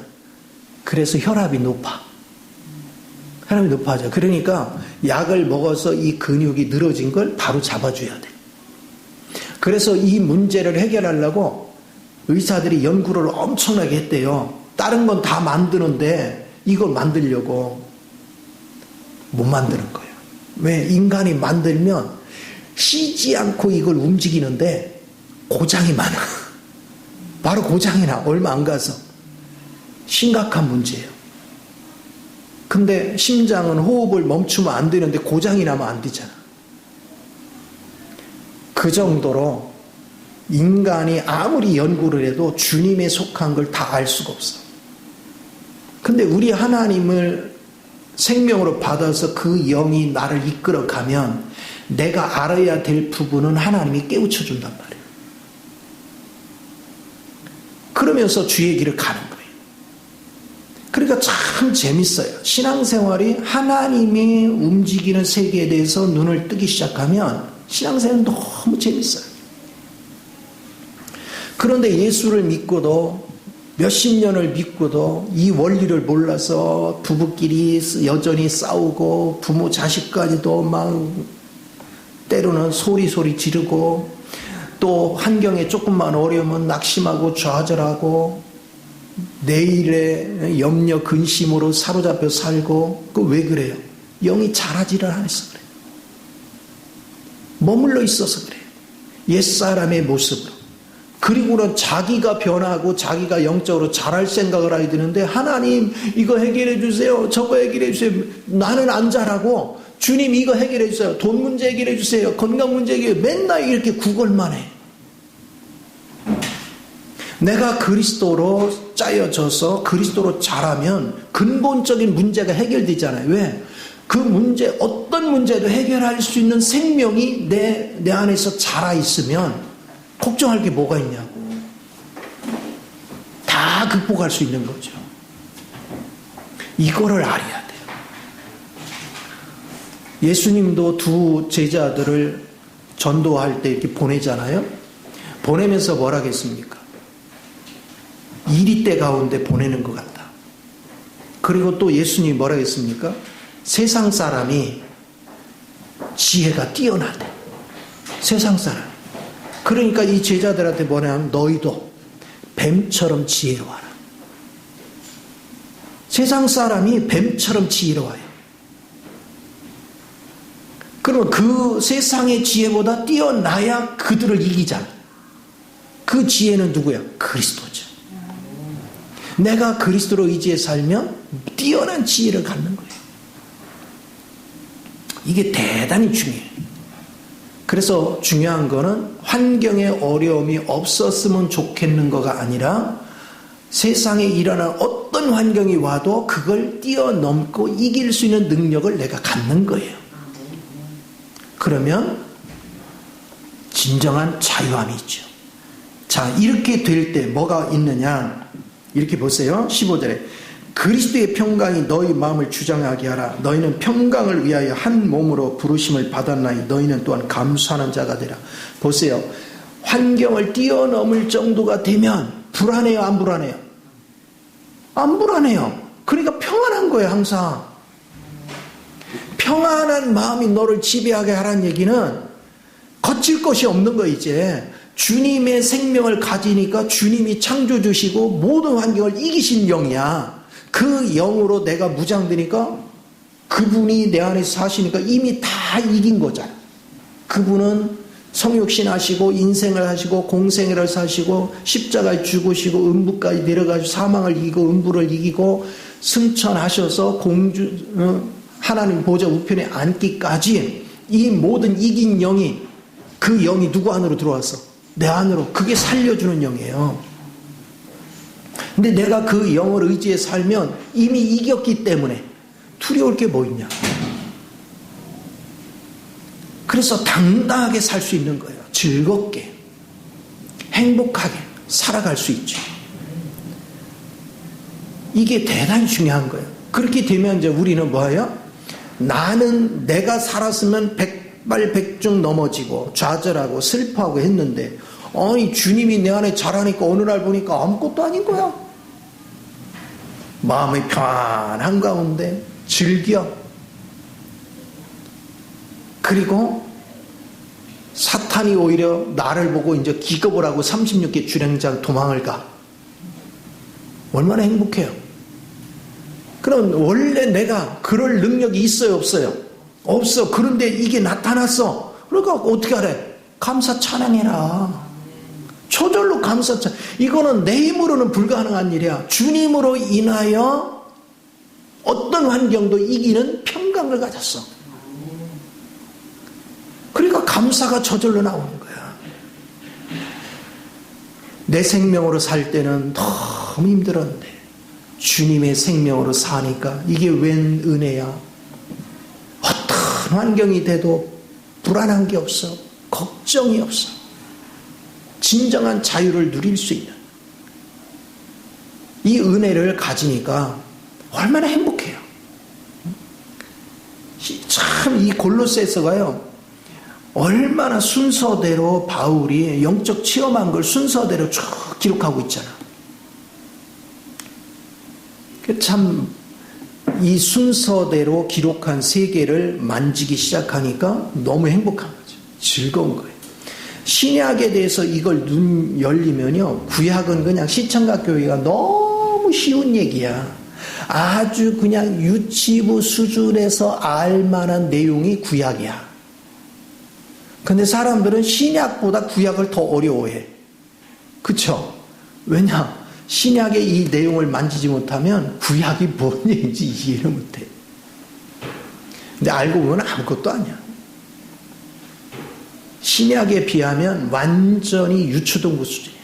그래서 혈압이 높아. 혈압이 높아져. 그러니까 약을 먹어서 이 근육이 늘어진 걸 바로 잡아줘야 돼. 그래서 이 문제를 해결하려고 의사들이 연구를 엄청나게 했대요. 다른 건 다 만드는데 이걸 만들려고 못 만드는 거예요. 왜? 인간이 만들면 쉬지 않고 이걸 움직이는데 고장이 많아. 바로 고장이 나. 얼마 안 가서. 심각한 문제예요. 근데 심장은 호흡을 멈추면 안 되는데 고장이 나면 안 되잖아. 그 정도로 인간이 아무리 연구를 해도 주님에 속한 걸 다 알 수가 없어. 근데 우리 하나님을 생명으로 받아서 그 영이 나를 이끌어 가면 내가 알아야 될 부분은 하나님이 깨우쳐 준단 말이에요. 그러면서 주의 길을 가는 거예요. 그러니까 참 재밌어요. 신앙생활이 하나님이 움직이는 세계에 대해서 눈을 뜨기 시작하면 신앙생활은 너무 재밌어요. 그런데 예수를 믿고도 몇십 년을 믿고도 이 원리를 몰라서 부부끼리 여전히 싸우고 부모 자식까지도 막 때로는 소리 지르고 또 환경에 조금만 어려우면 낙심하고 좌절하고 내일의 염려 근심으로 사로잡혀 살고 그 왜 그래요? 영이 자라지를 않아서 그래요. 머물러 있어서 그래요. 옛사람의 모습으로. 그리고는 자기가 변하고 자기가 영적으로 자랄 생각을 하게 되는데 하나님 이거 해결해 주세요. 저거 해결해 주세요. 나는 안 자라고 주님 이거 해결해 주세요. 돈 문제 해결해 주세요. 건강 문제 해결해 주세요. 맨날 이렇게 구걸만 해. 내가 그리스도로 짜여져서 그리스도로 자라면 근본적인 문제가 해결되잖아요. 왜? 그 문제 어떤 문제도 해결할 수 있는 생명이 내 안에서 자라 있으면 걱정할 게 뭐가 있냐고. 다 극복할 수 있는 거죠. 이거를 알아야 돼요. 예수님도 두 제자들을 전도할 때 이렇게 보내잖아요. 보내면서 뭐라 하겠습니까? 이리 때 가운데 보내는 것 같다. 그리고 또 예수님이 뭐라 하겠습니까? 세상 사람이 지혜가 뛰어나대. 세상 사람. 그러니까 이 제자들한테 뭐냐면 너희도 뱀처럼 지혜로워라. 세상 사람이 뱀처럼 지혜로워요. 그러면 그 세상의 지혜보다 뛰어나야 그들을 이기잖아. 그 지혜는 누구야? 그리스도죠. 내가 그리스도로 의지해 살면 뛰어난 지혜를 갖는 거예요. 이게 대단히 중요해요. 그래서 중요한 거는 환경에 어려움이 없었으면 좋겠는 거가 아니라 세상에 일어난 어떤 환경이 와도 그걸 뛰어넘고 이길 수 있는 능력을 내가 갖는 거예요. 그러면 진정한 자유함이 있죠. 자, 이렇게 될 때 뭐가 있느냐? 이렇게 보세요. 15절에 그리스도의 평강이 너희 마음을 주장하게 하라. 너희는 평강을 위하여 한 몸으로 부르심을 받았나니 너희는 또한 감수하는 자가 되라. 보세요. 환경을 뛰어넘을 정도가 되면 불안해요, 안 불안해요? 안 불안해요. 그러니까 평안한 거예요, 항상. 평안한 마음이 너를 지배하게 하라는 얘기는 거칠 것이 없는 거. 이제 주님의 생명을 가지니까 주님이 창조주시고 모든 환경을 이기신 영이야. 그 영으로 내가 무장되니까 그분이 내 안에서 사시니까 이미 다 이긴 거잖아. 그분은 성육신 하시고 인생을 하시고 공생애를 사시고 십자가에 죽으시고 음부까지 내려가시고 사망을 이기고 음부를 이기고 승천하셔서 하나님 보좌 우편에 앉기까지 이 모든 이긴 영이, 그 영이 누구 안으로 들어왔어? 내 안으로. 그게 살려주는 영이에요. 근데 내가 그 영을 의지해 살면 이미 이겼기 때문에 두려울 게 뭐 있냐. 그래서 당당하게 살 수 있는 거예요. 즐겁게 행복하게 살아갈 수 있죠. 이게 대단히 중요한 거예요. 그렇게 되면 이제 우리는 뭐예요? 나는 내가 살았으면 백발백중 넘어지고 좌절하고 슬퍼하고 했는데 아니 주님이 내 안에 자라니까 어느 날 보니까 아무것도 아닌 거야. 마음이 편한 가운데 즐겨. 그리고 사탄이 오히려 나를 보고 이제 기겁을 하고 36개 주랭장 도망을 가. 얼마나 행복해요. 그럼 원래 내가 그럴 능력이 있어요, 없어요? 없어. 그런데 이게 나타났어. 그러니까 어떻게 하래? 감사 찬양해라. 저절로 감사 찬양. 이거는 내 힘으로는 불가능한 일이야. 주님으로 인하여 어떤 환경도 이기는 평강을 가졌어. 그러니까 감사가 저절로 나오는 거야. 내 생명으로 살 때는 너무 힘들었는데 주님의 생명으로 사니까 이게 웬 은혜야. 어떤 환경이 돼도 불안한 게 없어. 걱정이 없어. 진정한 자유를 누릴 수 있는 이 은혜를 가지니까 얼마나 행복해요. 참 이 골로새서가요, 얼마나 순서대로 바울이 영적 체험한 걸 순서대로 쭉 기록하고 있잖아. 참 이 순서대로 기록한 세계를 만지기 시작하니까 너무 행복한 거죠. 즐거운 거예요. 신약에 대해서 이걸 눈 열리면요, 구약은 그냥 시청각 교회가 너무 쉬운 얘기야. 아주 그냥 유치부 수준에서 알만한 내용이 구약이야. 근데 사람들은 신약보다 구약을 더 어려워해. 그쵸? 왜냐? 신약의 이 내용을 만지지 못하면 구약이 뭔 얘기인지 이해를 못해. 근데 알고 보면 아무것도 아니야. 신약에 비하면 완전히 유초등부 수준이야.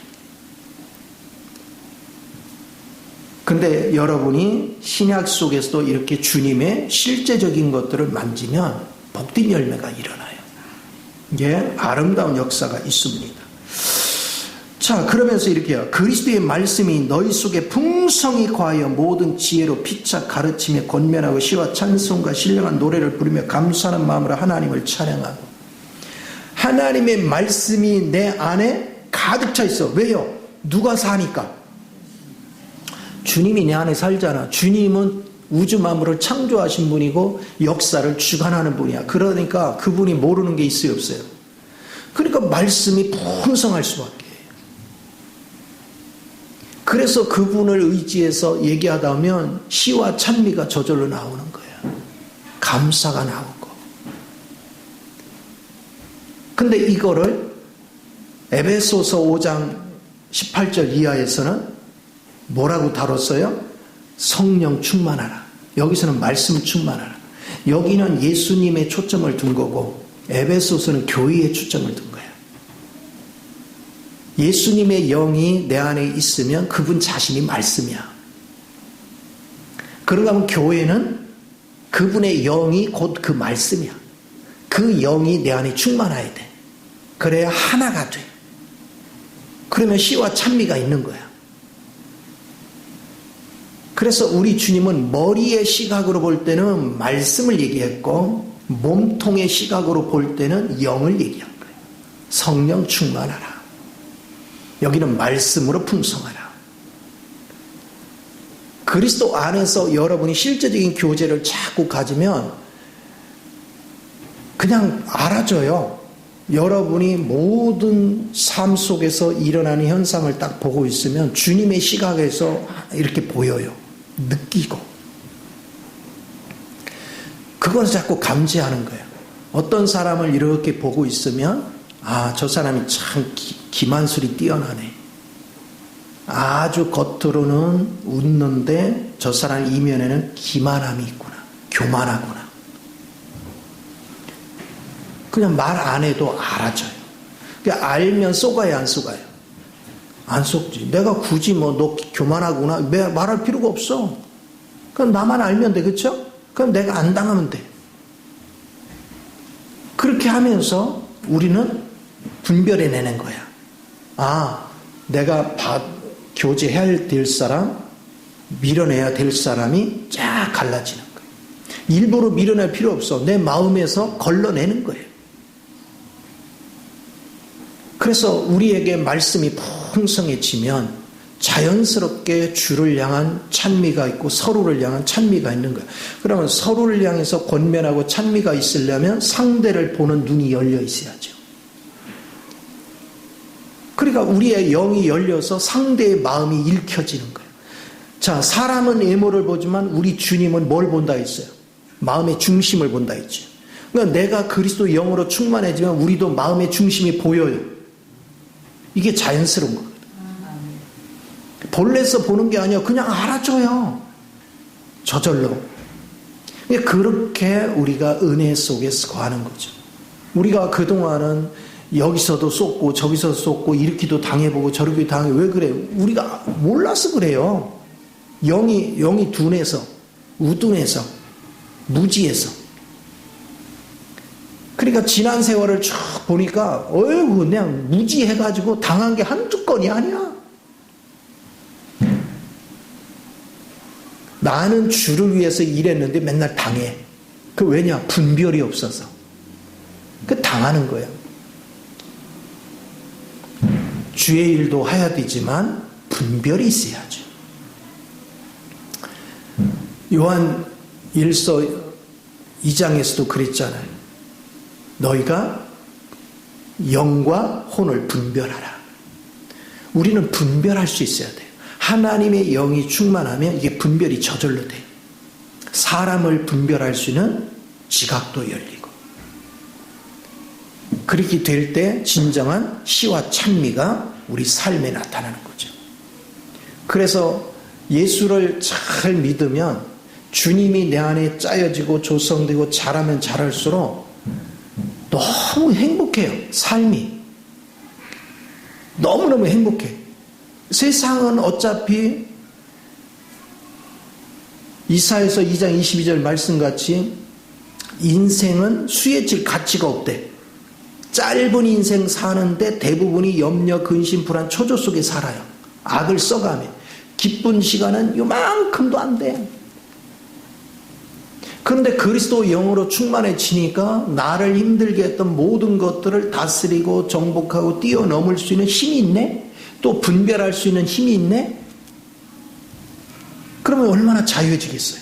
근데 여러분이 신약 속에서도 이렇게 주님의 실제적인 것들을 만지면 복된 열매가 일어나요. 이게 아름다운 역사가 있습니다. 자, 그러면서 이렇게 해요. 그리스도의 말씀이 너희 속에 풍성히 거하여 모든 지혜로 피차 가르치며 권면하고 시와 찬송과 신령한 노래를 부르며 감사하는 마음으로 하나님을 찬양하고. 하나님의 말씀이 내 안에 가득 차 있어. 왜요? 누가 사니까? 주님이 내 안에 살잖아. 주님은 우주 만물을 창조하신 분이고 역사를 주관하는 분이야. 그러니까 그분이 모르는 게 있어요, 없어요? 그러니까 말씀이 풍성할 수밖에. 그래서 그분을 의지해서 얘기하다 보면 시와 찬미가 저절로 나오는 거야. 감사가 나오고. 근데 이거를 에베소서 5장 18절 이하에서는 뭐라고 다뤘어요? 성령 충만하라. 여기서는 말씀 충만하라. 여기는 예수님의 초점을 둔 거고 에베소서는 교회에 초점을 둔 거야. 예수님의 영이 내 안에 있으면 그분 자신이 말씀이야. 그러다 보면 교회는 그분의 영이 곧 그 말씀이야. 그 영이 내 안에 충만해야 돼. 그래야 하나가 돼. 그러면 시와 찬미가 있는 거야. 그래서 우리 주님은 머리의 시각으로 볼 때는 말씀을 얘기했고 몸통의 시각으로 볼 때는 영을 얘기한 거예요. 성령 충만하라. 여기는 말씀으로 풍성하라. 그리스도 안에서 여러분이 실제적인 교제를 자꾸 가지면 그냥 알아져요. 여러분이 모든 삶 속에서 일어나는 현상을 딱 보고 있으면 주님의 시각에서 이렇게 보여요. 느끼고. 그걸 자꾸 감지하는 거예요. 어떤 사람을 이렇게 보고 있으면 아, 저 사람이 참 기만술이 뛰어나네. 아주 겉으로는 웃는데 저 사람 이면에는 기만함이 있구나. 교만하구나. 그냥 말 안 해도 알아져요. 그러니까 알면 속아요, 안 속아요? 안 속지. 내가 굳이 뭐 너 교만하구나 말할 필요가 없어. 그럼 나만 알면 돼, 그렇죠? 그럼 내가 안 당하면 돼. 그렇게 하면서 우리는 분별해내는 거야. 아, 내가 교제해야 될 사람, 밀어내야 될 사람이 쫙 갈라지는 거예요. 일부러 밀어낼 필요 없어. 내 마음에서 걸러내는 거예요. 그래서 우리에게 말씀이 풍성해지면 자연스럽게 주를 향한 찬미가 있고 서로를 향한 찬미가 있는 거예요. 그러면 서로를 향해서 권면하고 찬미가 있으려면 상대를 보는 눈이 열려 있어야죠. 그러니까 우리의 영이 열려서 상대의 마음이 읽혀지는 거예요. 자, 사람은 외모를 보지만 우리 주님은 뭘 본다 했어요? 마음의 중심을 본다 했죠. 그러니까 내가 그리스도 영으로 충만해지면 우리도 마음의 중심이 보여요. 이게 자연스러운 거거든요. 본래서 보는 게 아니라 그냥 알아줘요. 저절로. 그렇게 우리가 은혜 속에서 거하는 거죠. 우리가 그동안은 여기서도 쏟고 저기서 쏟고 이렇게도 당해보고 저렇게 당해. 왜 그래요? 우리가 몰라서 그래요. 영이 둔해서, 우둔해서, 무지해서. 그러니까 지난 세월을 쭉 보니까 어이구 그냥 무지해가지고 당한 게 한두 건이 아니야. 나는 주를 위해서 일했는데 맨날 당해. 그 왜냐? 분별이 없어서. 그 당하는 거야. 주의 일도 해야 되지만 분별이 있어야죠. 요한 1서 2장에서도 그랬잖아요. 너희가 영과 혼을 분별하라. 우리는 분별할 수 있어야 돼요. 하나님의 영이 충만하면 이게 분별이 저절로 돼요. 사람을 분별할 수 있는 지각도 열리고. 그렇게 될 때 진정한 시와 찬미가 우리 삶에 나타나는 거죠. 그래서 예수를 잘 믿으면 주님이 내 안에 짜여지고 조성되고 자라면 자랄수록 너무 행복해요. 삶이. 너무너무 행복해. 세상은 어차피 이사야서 2장 22절 말씀같이 인생은 수혜질 가치가 없대. 짧은 인생 사는데 대부분이 염려, 근심, 불안, 초조 속에 살아요. 악을 써가며. 기쁜 시간은 요만큼도 안 돼. 그런데 그리스도 영으로 충만해지니까 나를 힘들게 했던 모든 것들을 다스리고 정복하고 뛰어넘을 수 있는 힘이 있네? 또 분별할 수 있는 힘이 있네? 그러면 얼마나 자유해지겠어요?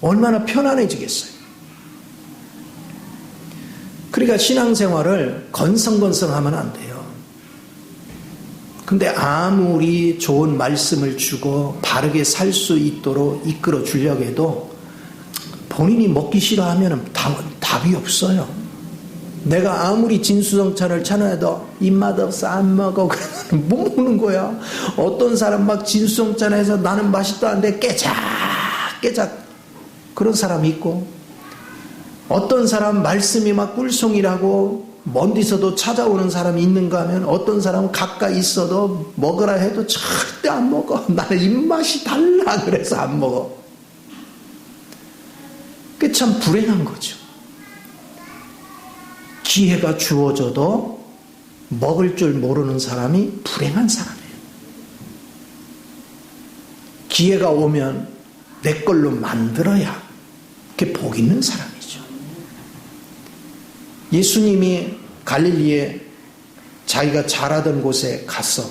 얼마나 편안해지겠어요? 그러니까 신앙생활을 건성건성하면 안 돼요. 근데 아무리 좋은 말씀을 주고 바르게 살 수 있도록 이끌어 주려고 해도 본인이 먹기 싫어하면 답이 없어요. 내가 아무리 진수성찬을 찬양해도 입맛 없어 안 먹어 그러면 못 먹는 거야. 어떤 사람 막 진수성찬해서 나는 맛있다 하는데 깨작 그런 사람이 있고, 어떤 사람 말씀이 막 꿀송이라고 먼 데서도 찾아오는 사람이 있는가 하면 어떤 사람은 가까이 있어도 먹으라 해도 절대 안 먹어. 나는 입맛이 달라 그래서 안 먹어. 그게 참 불행한 거죠. 기회가 주어져도 먹을 줄 모르는 사람이 불행한 사람이에요. 기회가 오면 내 걸로 만들어야 그게 복 있는 사람이죠. 예수님이 갈릴리에 자기가 자라던 곳에 가서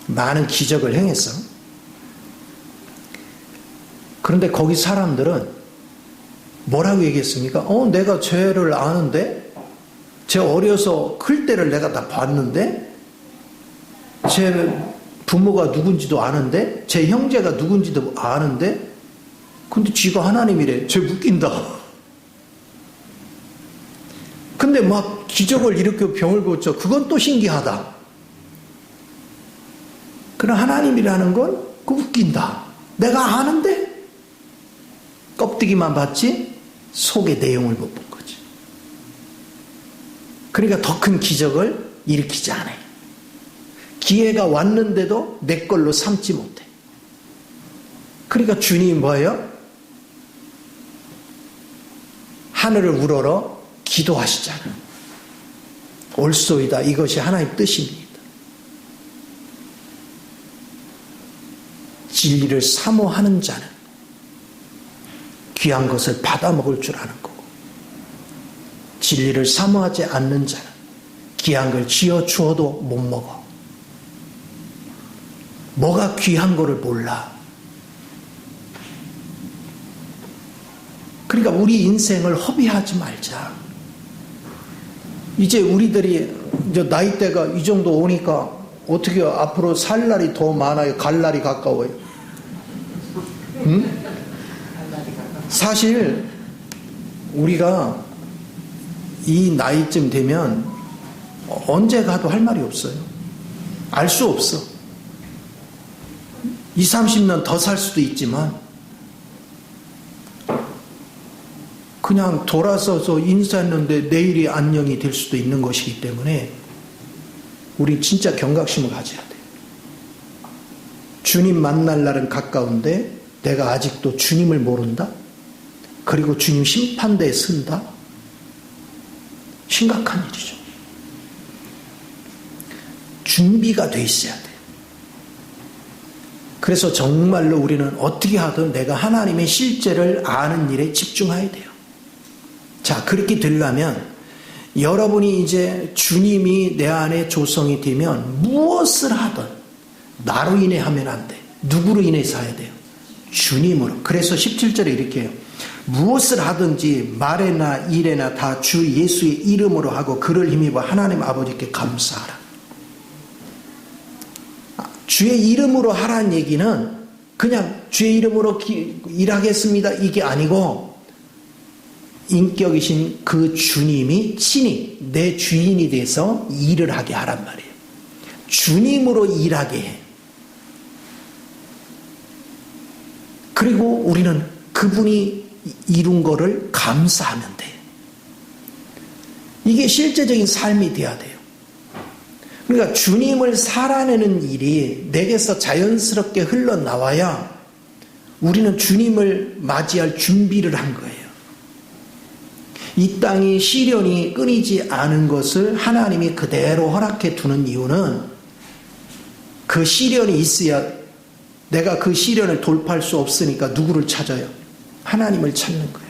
많은 기적을 행했어. 그런데 거기 사람들은 뭐라고 얘기했습니까? 내가 죄를 아는데, 제 어려서 클 때를 내가 다 봤는데, 제 부모가 누군지도 아는데, 제 형제가 누군지도 아는데, 근데 쥐가 하나님이래. 쟤 웃긴다. 근데 막 기적을 일으켜 병을 고쳐. 그건 또 신기하다. 그러나 하나님이라는 건 그 웃긴다. 내가 아는데 껍데기만 봤지 속의 내용을 못 본 거지. 그러니까 더 큰 기적을 일으키지 않아요. 기회가 왔는데도 내 걸로 삼지 못해. 그러니까 주님이 뭐예요? 하늘을 우러러 기도하시잖아. 옳소이다. 이것이 하나님의 뜻입니다. 진리를 사모하는 자는 귀한 것을 받아 먹을 줄 아는 거고, 진리를 사모하지 않는 자는 귀한 걸 쥐어 주어도 못 먹어. 뭐가 귀한 거를 몰라. 그러니까 우리 인생을 허비하지 말자. 이제 우리들이 이제 나이대가 이 정도 오니까 어떻게 앞으로 살 날이 더 많아요? 갈 날이 가까워요? 응? 사실 우리가 이 나이쯤 되면 언제 가도 할 말이 없어요. 알 수 없어. 20, 30년 더 살 수도 있지만 그냥 돌아서서 인사했는데 내일이 안녕이 될 수도 있는 것이기 때문에 우리 진짜 경각심을 가져야 돼요. 주님 만날 날은 가까운데 내가 아직도 주님을 모른다? 그리고 주님 심판대에 선다? 심각한 일이죠. 준비가 돼 있어야 돼요. 그래서 정말로 우리는 어떻게 하든 내가 하나님의 실제를 아는 일에 집중해야 돼요. 자, 그렇게 되려면 여러분이 이제 주님이 내 안에 조성이 되면 무엇을 하든 나로 인해 하면 안 돼. 누구로 인해서 해야 돼요? 주님으로. 그래서 17절에 이렇게 해요. 무엇을 하든지 말에나 일에나 다 주 예수의 이름으로 하고 그를 힘입어 하나님 아버지께 감사하라. 주의 이름으로 하라는 얘기는 그냥 주의 이름으로 일하겠습니다 이게 아니고 인격이신 그 주님이 친히 내 주인이 돼서 일을 하게 하란 말이에요. 주님으로 일하게 해. 그리고 우리는 그분이 이룬 거를 감사하면 돼. 이게 실제적인 삶이 돼야 돼요. 그러니까 주님을 살아내는 일이 내게서 자연스럽게 흘러나와야 우리는 주님을 맞이할 준비를 한 거예요. 이 땅이 시련이 끊이지 않은 것을 하나님이 그대로 허락해 두는 이유는 그 시련이 있어야 내가 그 시련을 돌파할 수 없으니까 누구를 찾아요? 하나님을 찾는 거예요.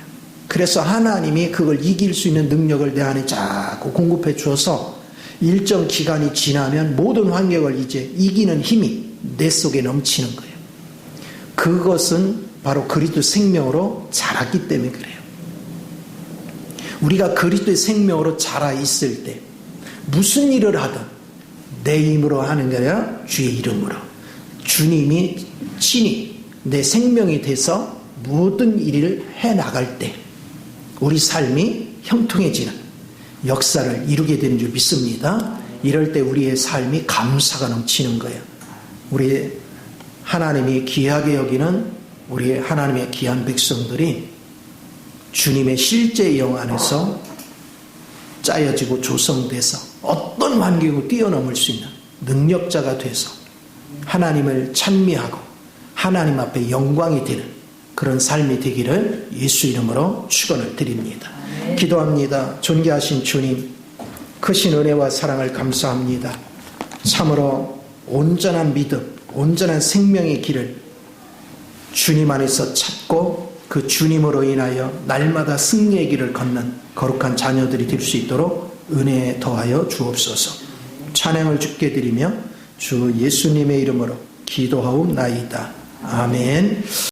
그래서 하나님이 그걸 이길 수 있는 능력을 내 안에 자꾸 공급해 주어서 일정 기간이 지나면 모든 환경을 이제 이기는 힘이 내 속에 넘치는 거예요. 그것은 바로 그리스도의 생명으로 자랐기 때문에 그래요. 우리가 그리스도의 생명으로 자라 있을 때 무슨 일을 하든 내 힘으로 하는 게 아니라 주의 이름으로 주님이 친히 내 생명이 돼서 모든 일을 해나갈 때 우리 삶이 형통해지는 역사를 이루게 되는 줄 믿습니다. 이럴 때 우리의 삶이 감사가 넘치는 거예요. 우리 하나님이 귀하게 여기는 우리 하나님의 귀한 백성들이 주님의 실제 영 안에서 짜여지고 조성돼서 어떤 환경을 뛰어넘을 수 있는 능력자가 돼서 하나님을 찬미하고 하나님 앞에 영광이 되는 그런 삶이 되기를 예수 이름으로 축원을 드립니다. 기도합니다. 존귀하신 주님, 크신 은혜와 사랑을 감사합니다. 참으로 온전한 믿음, 온전한 생명의 길을 주님 안에서 찾고 그 주님으로 인하여 날마다 승리의 길을 걷는 거룩한 자녀들이 될 수 있도록 은혜에 더하여 주옵소서. 찬양을 주께 드리며 주 예수님의 이름으로 기도하옵나이다. 아멘.